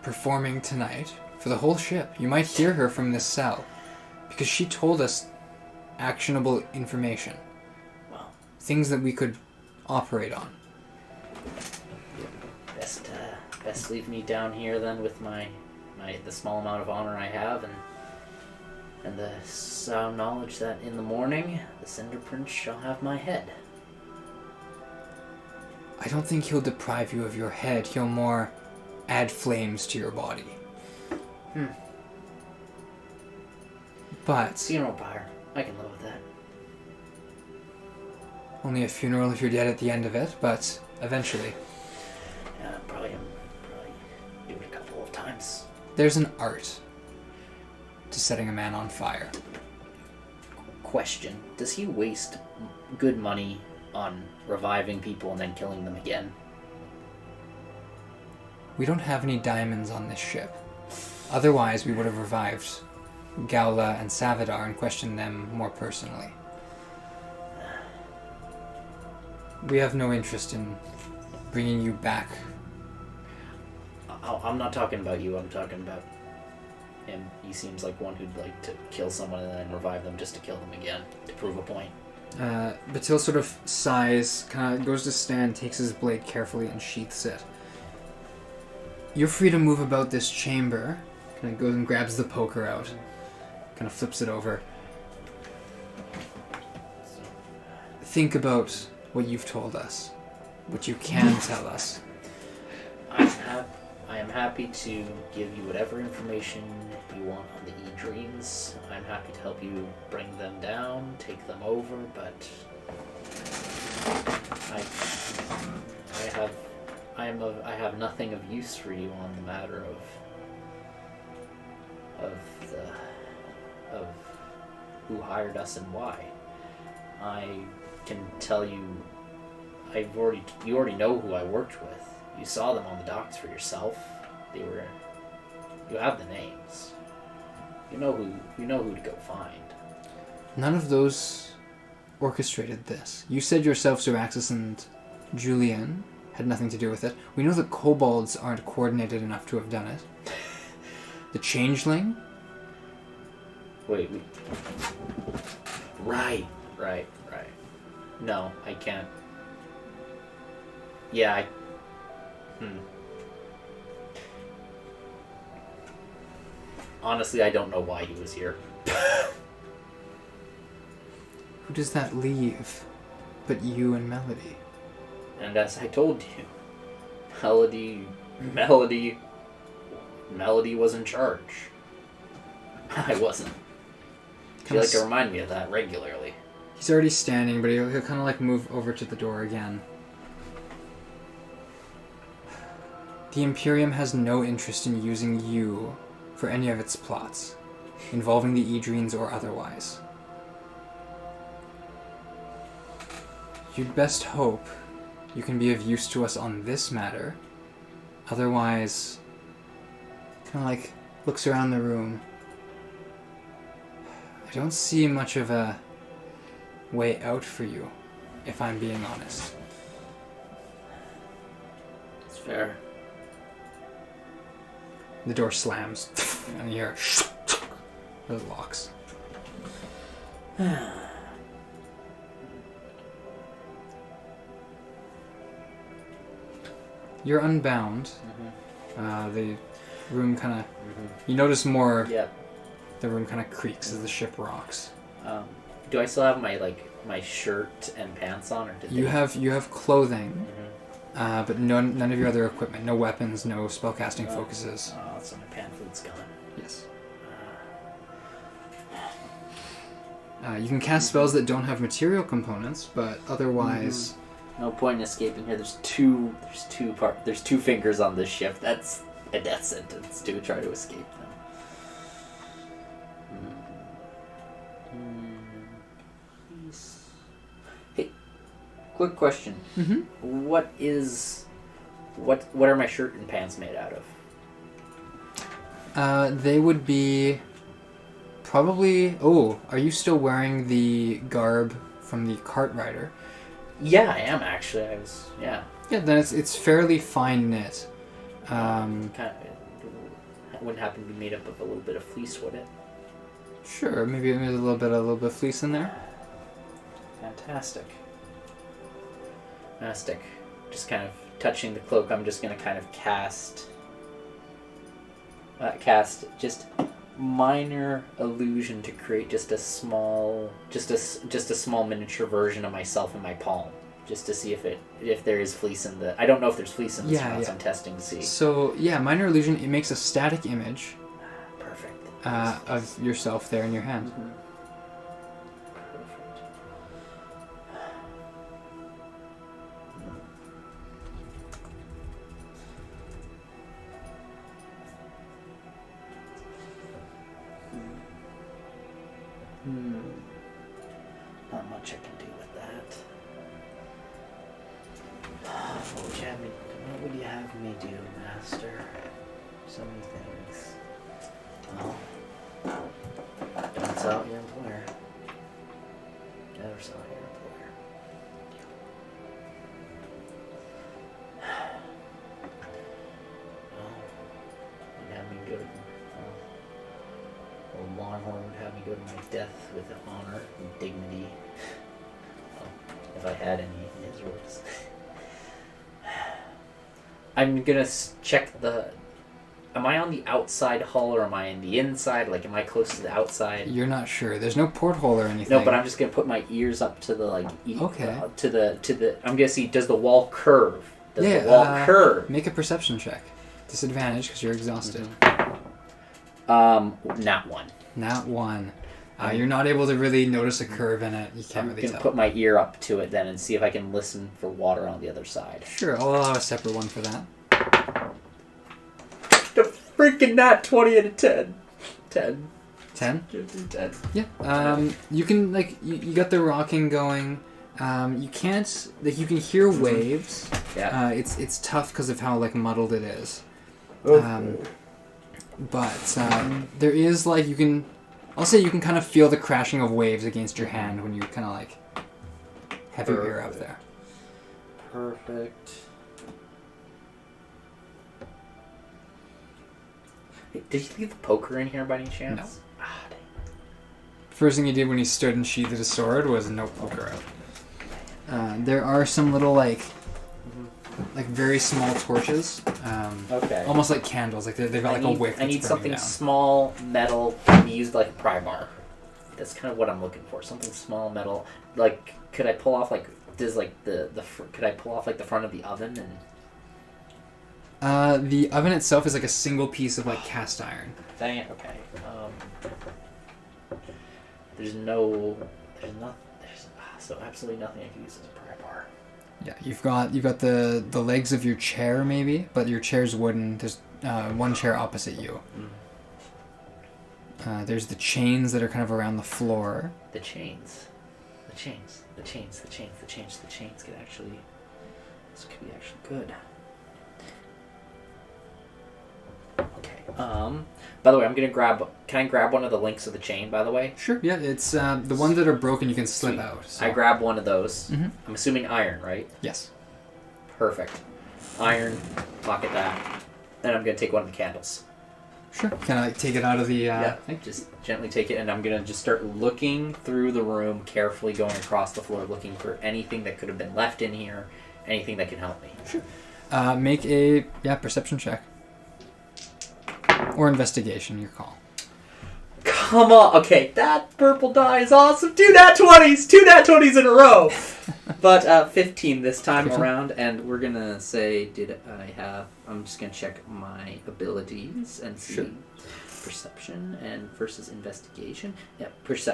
performing tonight for the whole ship. You might hear her from this cell, because she told us actionable information. Well, things that we could operate on. Best leave me down here then with the small amount of honor I have, and the sound knowledge that in the morning the Cinder Prince shall have my head. I don't think he'll deprive you of your head. He'll more add flames to your body. But Funeral pyre. I can live with that. only a funeral if you're dead at the end of it, but eventually. Yeah, probably do it a couple of times. There's an art to setting a man on fire. Question. Does he waste good money on reviving people and then killing them again? We don't have any diamonds on this ship. Otherwise, we would have revived Gowla and Savadar and questioned them more personally. We have no interest in bringing you back. I'm not talking about you, I'm talking about him. He seems like one who'd like to kill someone and then revive them just to kill them again, to prove a point. Batil sort of sighs, kind of goes to stand, takes his blade carefully and sheaths it. You're free to move about this chamber. Kind of goes and grabs the poker out. Kind of flips it over. Think about what you've told us. What you can tell us. I am happy to give you whatever information you want on the E-Dreams. I'm happy to help you bring them down, take them over, but I have nothing of use for you on the matter of who hired us and why. I can tell you, you already know who I worked with. You saw them on the docks for yourself. You have the names. You know who to go find. None of those orchestrated this. You said yourself Zoraxis and Julian had nothing to do with it. We know the kobolds aren't coordinated enough to have done it. The changeling? Wait. Right. No, I can't. Yeah, Honestly, I don't know why he was here. Who does that leave but you and Melody? And as I told you, Melody was in charge. I wasn't. She liked to remind me of that regularly. He's already standing, but he'll kind of like move over to the door again. The Imperium has no interest in using you for any of its plots, involving the Edreens or otherwise. You'd best hope you can be of use to us on this matter. Otherwise, kind of like looks around the room. I don't see much of a way out for you, if I'm being honest. It's fair. The door slams, and you hear it locks. You're unbound. Mm-hmm. The room kind of... You notice more... Yep. The room kind of creaks as the ship rocks. Do I still have my shirt and pants on, or did you have clothing, Mm-hmm. but none of your other equipment. No weapons, no spellcasting focuses. Oh, so my pamphlet's gone. Yes. You can cast spells that don't have material components, but otherwise... No point in escaping here. There's two fingers on this ship. That's a death sentence to try to escape them. Hey, quick question. Mm-hmm. What are my shirt and pants made out of? They would be probably... Oh, are you still wearing the garb from the cart rider? Yeah, I am actually. Yeah. Yeah, then it's fairly fine knit. Kind of wouldn't happen to be made up of a little bit of fleece, would it? Sure, maybe there's a little bit of fleece in there. Fantastic. Fantastic. Just kind of touching the cloak, I'm just going to kind of cast just minor illusion to create just a small miniature version of myself in my palm, just to see if there is fleece in the. I don't know if there's fleece in this one, so I'm testing to see. So yeah, minor illusion. It makes a static image. Perfect. Of yourself there in your hand. Mm-hmm. Not much I can do with that. What would you have me do, Master? So many things. Well, don't sell out your employer. Never sell out your employer. Well, you'd have me go to... Old Longhorn would have me go to my death with honor and dignity. Well, if I had any in his words. I'm gonna check the... Am I on the outside hull or am I in the inside? Like, am I close to the outside? You're not sure. There's no porthole or anything. No, but I'm just gonna put my ears up to the, like... Okay. To the... I'm gonna see, does the wall curve? Does the wall curve? Make a perception check. Disadvantage, because you're exhausted. Not one. Not one. You're not able to really notice a curve in it. You can't really tell. I'm going to put my ear up to it then and see if I can listen for water on the other side. Sure, I'll allow a separate one for that. The freaking nat 20 out of 10. 10. 10? 10. Yeah. You can, like, you got the rocking going. You can't, like, you can hear waves. Yeah. It's tough because of how, like, muddled it is. But there is, like, I'll say you can kind of feel the crashing of waves against your hand when you kind of, like, have your ear up there. Perfect. Hey, did you leave the poker in here by any chance? No. Ah, dang. First thing he did when he stood and sheathed his sword was no poker out. There are some little, like very small torches. Okay. Almost like candles. Like they've got like a wick. I need that's something burning down. small, metal, can be used like a pry bar. That's kind of what I'm looking for. Something small, metal. Like, could I pull off like could I pull off like the front of the oven and? The oven itself is like a single piece of like cast iron. Dang it. Okay. There's absolutely nothing I can use as a pry bar. Yeah, you've got the legs of your chair maybe, but your chair's wooden. There's one chair opposite you. There's the chains that are kind of around the floor. The chains could actually... This could be actually good. Okay. By the way, I'm gonna grab... Can I grab one of the links of the chain, by the way? Sure, yeah. It's the ones that are broken you can slip out. So. I grab one of those. Mm-hmm. I'm assuming iron, right? Yes. Perfect. Iron, pocket that. Then I'm gonna take one of the candles. Sure. Can I take it out of the thing? Just gently take it, and I'm gonna just start looking through the room, carefully going across the floor, looking for anything that could have been left in here, anything that can help me. Sure. Make a perception check. Or investigation, your call. Come on! Okay, that purple die is awesome! 2 nat 20s! 2 nat 20s in a row! But 15 this time 15? around, and we're gonna say, I'm just gonna check my abilities and see. Sure. Perception and versus investigation. Yeah,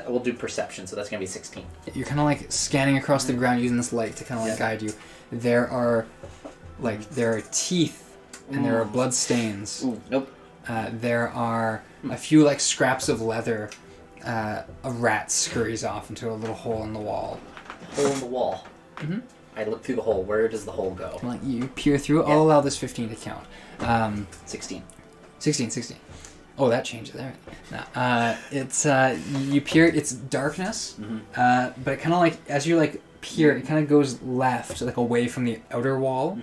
we'll do perception, so that's gonna be 16. You're kind of like scanning across the ground using this light to kind of like guide you. There are teeth and there are blood stains. Ooh, nope. There are a few like scraps of leather. A rat scurries off into a little hole in the wall. Hole in the wall. Mm-hmm. I look through the hole. Where does the hole go? Like you peer through. Yeah. I'll allow this 15 to count. 16. 16. Oh, that changes there. No, it's you peer. It's darkness, but it kind of like as you like peer, it kind of goes left, like away from the outer wall,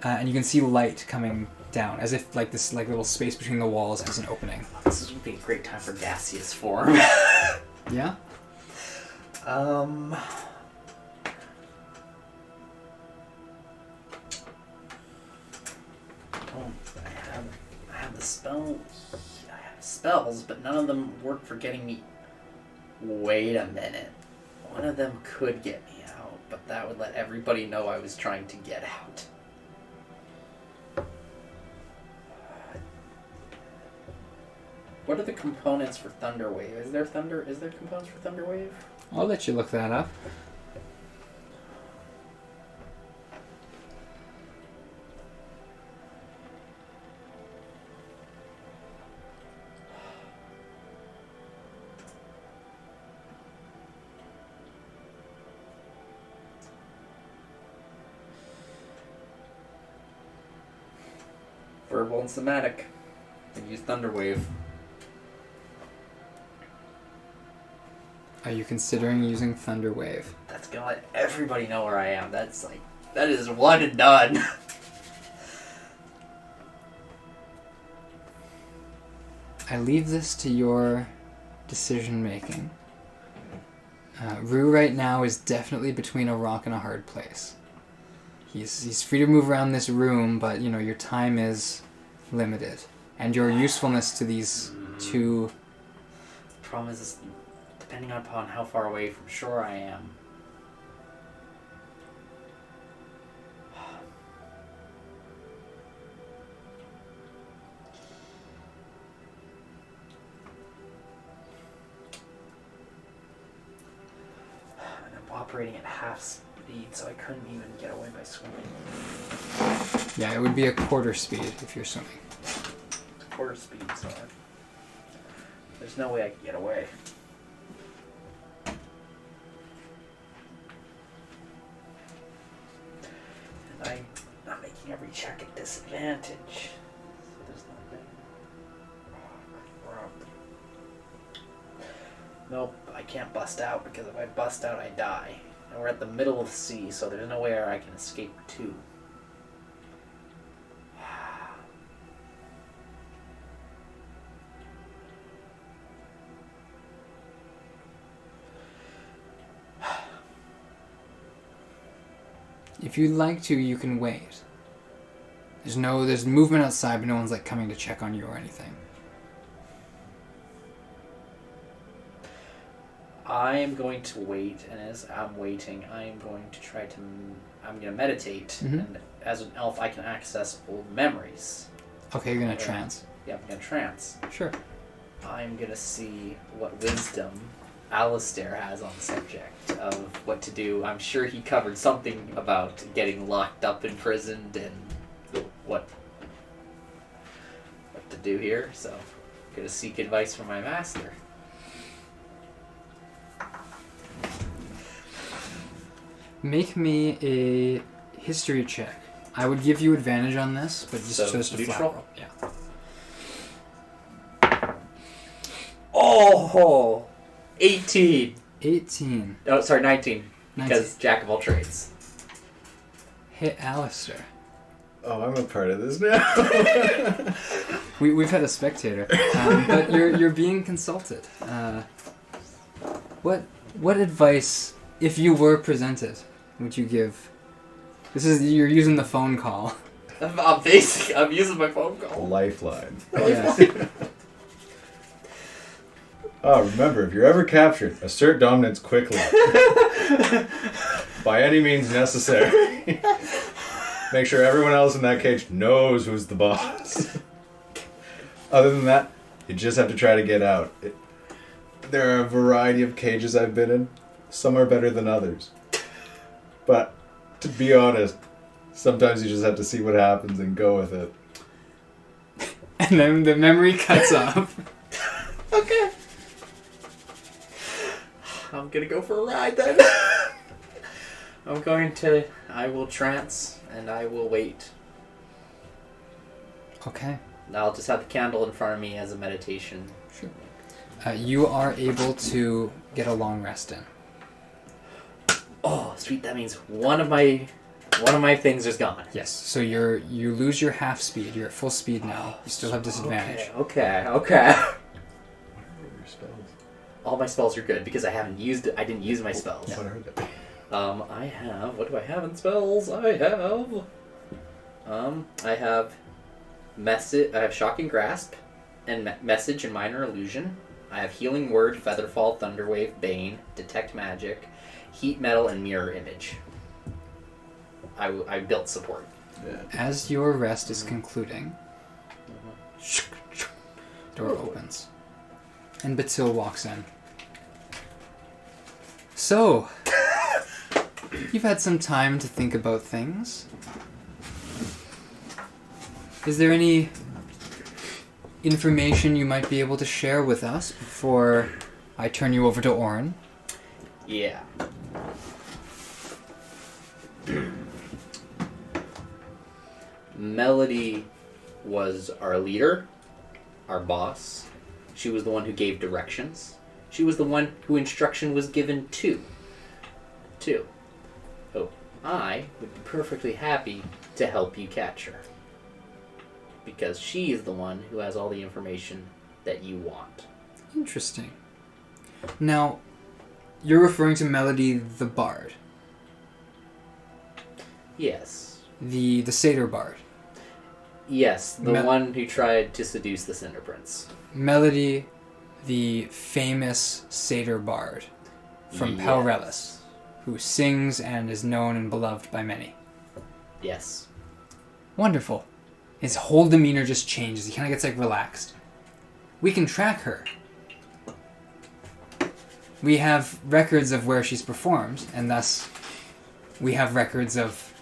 and you can see light coming down, as if like this like little space between the walls has an opening. This would be a great time for gaseous form. Yeah? Oh, I have the spell. I have spells, but none of them work for getting me. Wait a minute. One of them could get me out, but that would let everybody know I was trying to get out. What are the components for Thunderwave? Is there components for Thunderwave? I'll let you look that up. Verbal and somatic. I use Thunderwave. Are you considering using Thunderwave? That's gonna let everybody know where I am. That is one and done. I leave this to your decision making. Rue right now is definitely between a rock and a hard place. He's free to move around this room, but you know your time is limited, and your usefulness to these two. The problem is, depending upon how far away from shore I am. And I'm operating at half speed, so I couldn't even get away by swimming. Yeah, it would be a quarter speed if you're swimming. Quarter speed, so there's no way I can get away. And I'm making every check at disadvantage. So there's nothing. Oh, crap. Nope, I can't bust out because if I bust out, I die. And we're at the middle of the sea, so there's nowhere I can escape to. If you'd like to, you can wait. There's movement outside, but no one's like coming to check on you or anything. I am going to wait, and as I'm waiting, I'm going to meditate, Mm-hmm. and as an elf, I can access old memories. Okay, you're gonna trance. Yeah, I'm gonna trance. Sure. I'm gonna see what wisdom Alistair has on the subject of what to do. I'm sure he covered something about getting locked up, imprisoned, and what to do here. So, I'm gonna seek advice from my master. Make me a history check. I would give you advantage on this, but So, just a flat neutral? roll. Yeah. Oh! 18! 18. Oh, sorry, 19. Because Jack of all trades. Hit Alistair. Oh, I'm a part of this now. We've had a spectator, but you're being consulted. What advice, if you were presented, would you give? You're using the phone call. I'm using my phone call. Lifeline. Yes. Oh, remember, if you're ever captured, assert dominance quickly. By any means necessary. Make sure everyone else in that cage knows who's the boss. Other than that, you just have to try to get out. There are a variety of cages I've been in. Some are better than others. But, to be honest, sometimes you just have to see what happens and go with it. And then the memory cuts off. Okay. I'm gonna go for a ride then. I will trance and I will wait. Okay. I'll just have the candle in front of me as a meditation. Sure. You are able to get a long rest in. Oh, sweet. That means one of my One of my things is gone. Yes. So you lose your half speed. You're at full speed now. You still have disadvantage. Okay. Your spells. All my spells are good because I didn't use my spells. What are they? I have. What do I have in spells? I have message. I have shocking grasp, and message and minor illusion. I have healing word, featherfall, thunderwave, bane, detect magic, heat metal, and mirror image. I built support. Yeah. As your rest is concluding, door opens, and Batil walks in. So, you've had some time to think about things. Is there any information you might be able to share with us before I turn you over to Orin? Yeah. Melody was our leader, our boss. She was the one who gave directions. She was the one who instruction was given to. Oh, I would be perfectly happy to help you catch her. Because she is the one who has all the information that you want. Interesting. Now, you're referring to Melody the Bard. Yes. The satyr bard. Yes, the one who tried to seduce the Cinder Prince. Melody, the famous satyr bard from Palrelis, who sings and is known and beloved by many. Yes. Wonderful. His whole demeanor just changes. He kind of gets like relaxed. We can track her. We have records of where she's performed, and thus we have records of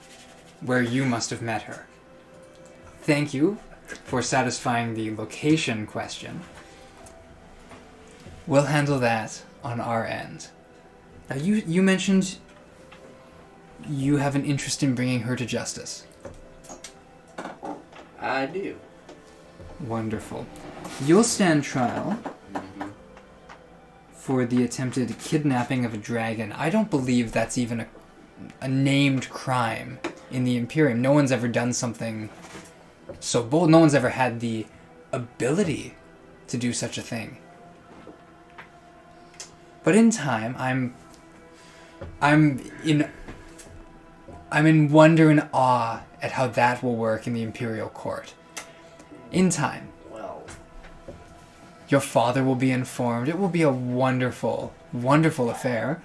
where you must have met her. Thank you for satisfying the location question. We'll handle that on our end. Now, you mentioned you have an interest in bringing her to justice. I do. Wonderful. You'll stand trial for the attempted kidnapping of a dragon. I don't believe that's even a named crime in the Imperium. No one's ever done something so bold. No one's ever had the ability to do such a thing. But in time, I'm in wonder and awe at how that will work in the Imperial Court. In time, Well, your father will be informed. It will be a wonderful, wonderful affair.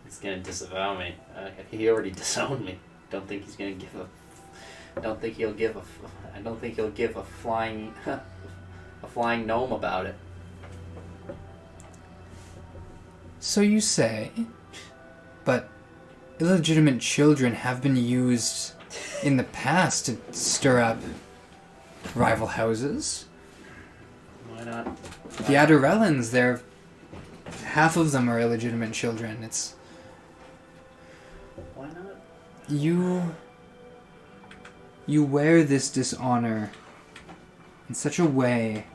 he's gonna disavow me. He already disowned me. Don't think he's gonna give a. I don't think he'll give a flying, a flying gnome about it. So you say, but illegitimate children have been used in the past to stir up rival houses. Why not? The Adderellans, half of them are illegitimate children. Why not? You wear this dishonor in such a way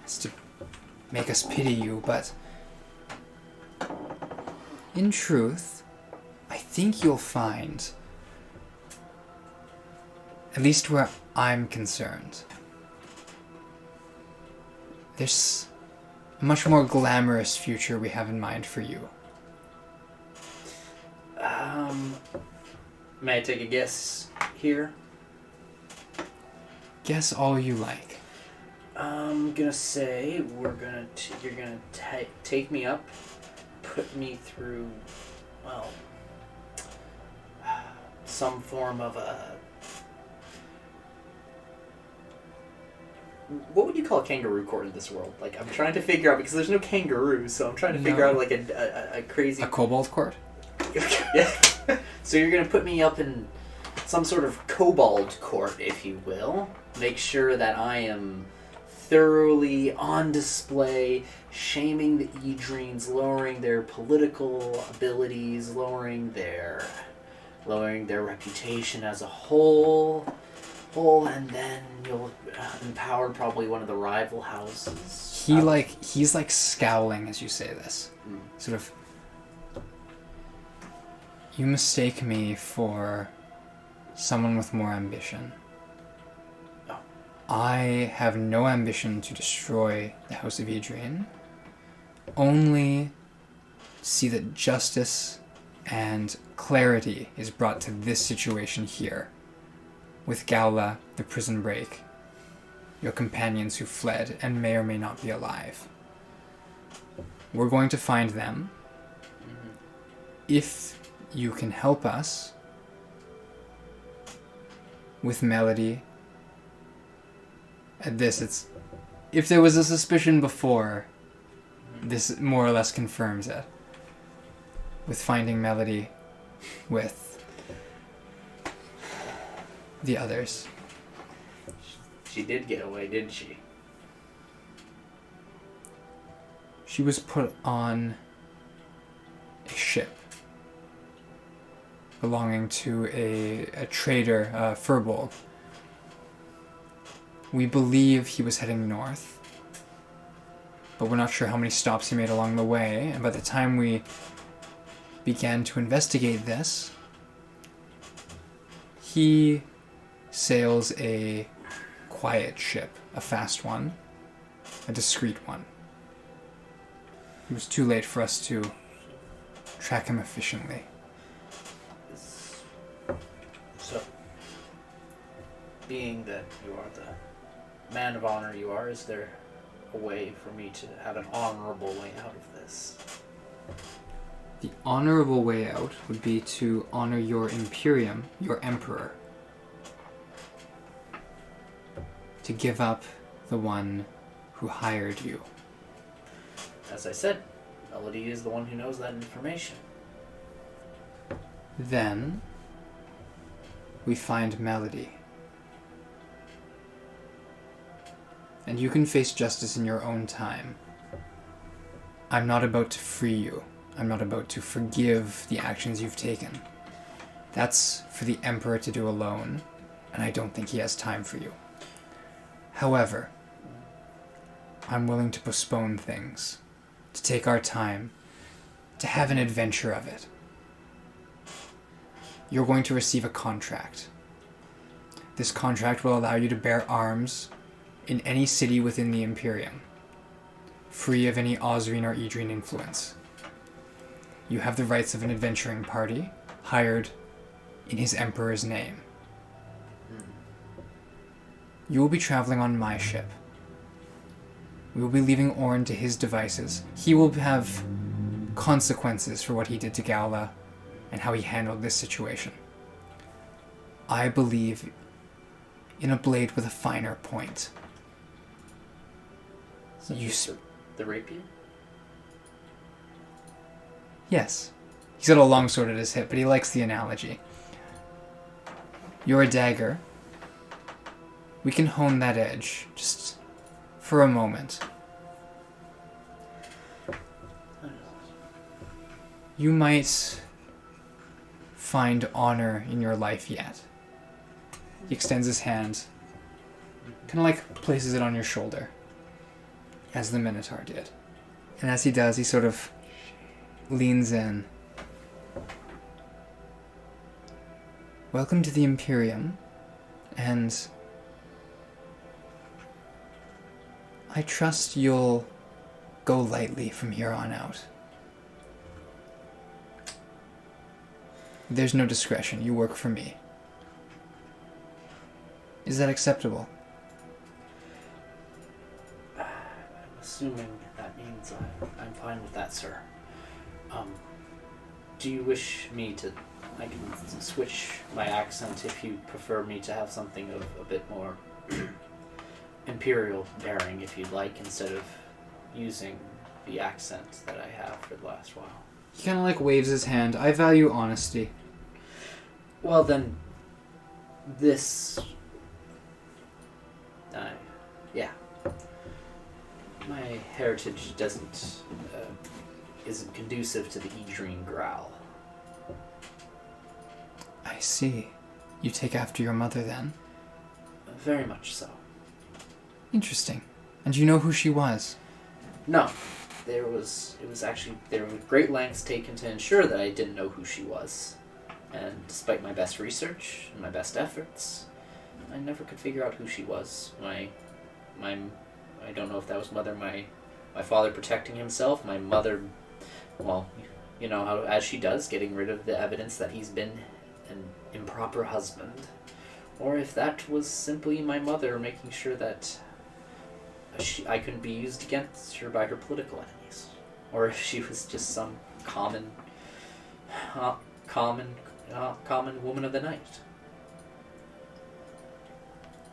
as to make us pity you, but in truth, I think you'll find, at least where I'm concerned, there's a much more glamorous future we have in mind for you. May I take a guess here? Guess all you like. I'm gonna say you're gonna take me up, put me through, well, some form of a. What would you call a kangaroo court in this world? Like, I'm trying to figure out, because there's no kangaroos, so I'm trying to figure out like a crazy. A kobold court? Yeah. So you're gonna put me up in some sort of kobold court, if you will. Make sure that I am thoroughly on display, shaming the Edrines, lowering their political abilities, lowering their reputation as a whole, and then you'll empower probably one of the rival houses. He's like scowling as you say this. Sort of. You mistake me for someone with more ambition. Oh. I have no ambition to destroy the House of Adrian. Only see that justice and clarity is brought to this situation here. With Gowla, the prison break, your companions who fled and may or may not be alive. We're going to find them. If you can help us with Melody, at this, it's... If there was a suspicion before, this more or less confirms it. With finding Melody, with the others. She did get away, didn't she? She was put on a ship belonging to a trader, Furbolg. We believe he was heading north, but we're not sure how many stops he made along the way, and by the time we began to investigate this, he sails a quiet ship, a fast one, a discreet one. It was too late for us to track him efficiently. So, being that you are the man of honor you are, is there a way for me to have an honorable way out of this? The honorable way out would be to honor your Imperium, your Emperor. To give up the one who hired you. As I said, Melody is the one who knows that information. Then we find Melody. And you can face justice in your own time. I'm not about to free you. I'm not about to forgive the actions you've taken. That's for the Emperor to do alone, and I don't think he has time for you. However, I'm willing to postpone things, to take our time, to have an adventure of it. You're going to receive a contract. This contract will allow you to bear arms in any city within the Imperium, free of any Osrine or Idrine influence. You have the rights of an adventuring party, hired in his Emperor's name. You will be traveling on my ship. We will be leaving Orn to his devices. He will have consequences for what he did to Gowla and how he handled this situation. I believe in a blade with a finer point. So the rapier? Yes. He's got a longsword at his hip, but he likes the analogy. You're a dagger. We can hone that edge, just for a moment. You might find honor in your life yet. He extends his hand, kind of like places it on your shoulder, as the Minotaur did. And as he does, he sort of leans in. Welcome to the Imperium, and I trust you'll go lightly from here on out. There's no discretion. You work for me. Is that acceptable? I'm assuming that means I'm fine with that, sir. Do you wish me to... I can switch my accent if you prefer me to have something of a bit more imperial bearing, if you'd like, instead of using the accent that I have for the last while. He kind of like waves his hand. I value honesty. Well then, this... yeah. My heritage isn't conducive to the Idrine growl. I see. You take after your mother then? Very much so. Interesting. And you know who she was? No. There were great lengths taken to ensure that I didn't know who she was. And despite my best research and my best efforts, I never could figure out who she was. I don't know if that was my father protecting himself, my mother, well, you know, how, as she does, getting rid of the evidence that he's been an improper husband. Or if that was simply my mother making sure that I couldn't be used against her by her political enemies. Or if she was just some common woman of the night.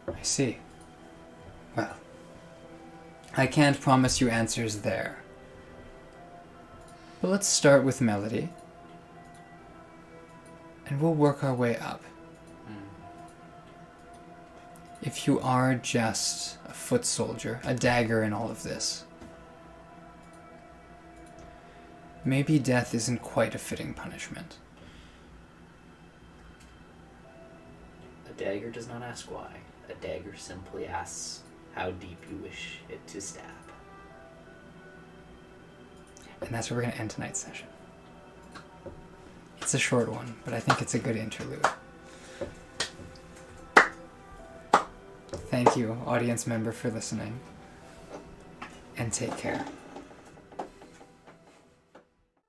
I see. Well, I can't promise you answers there. But let's start with Melody. And we'll work our way up. If you are just a foot soldier, a dagger in all of this, maybe death isn't quite a fitting punishment. A dagger does not ask why. A dagger simply asks how deep you wish it to stab. And that's where we're going to end tonight's session. It's a short one, but I think it's a good interlude. Thank you, audience member, for listening. And take care.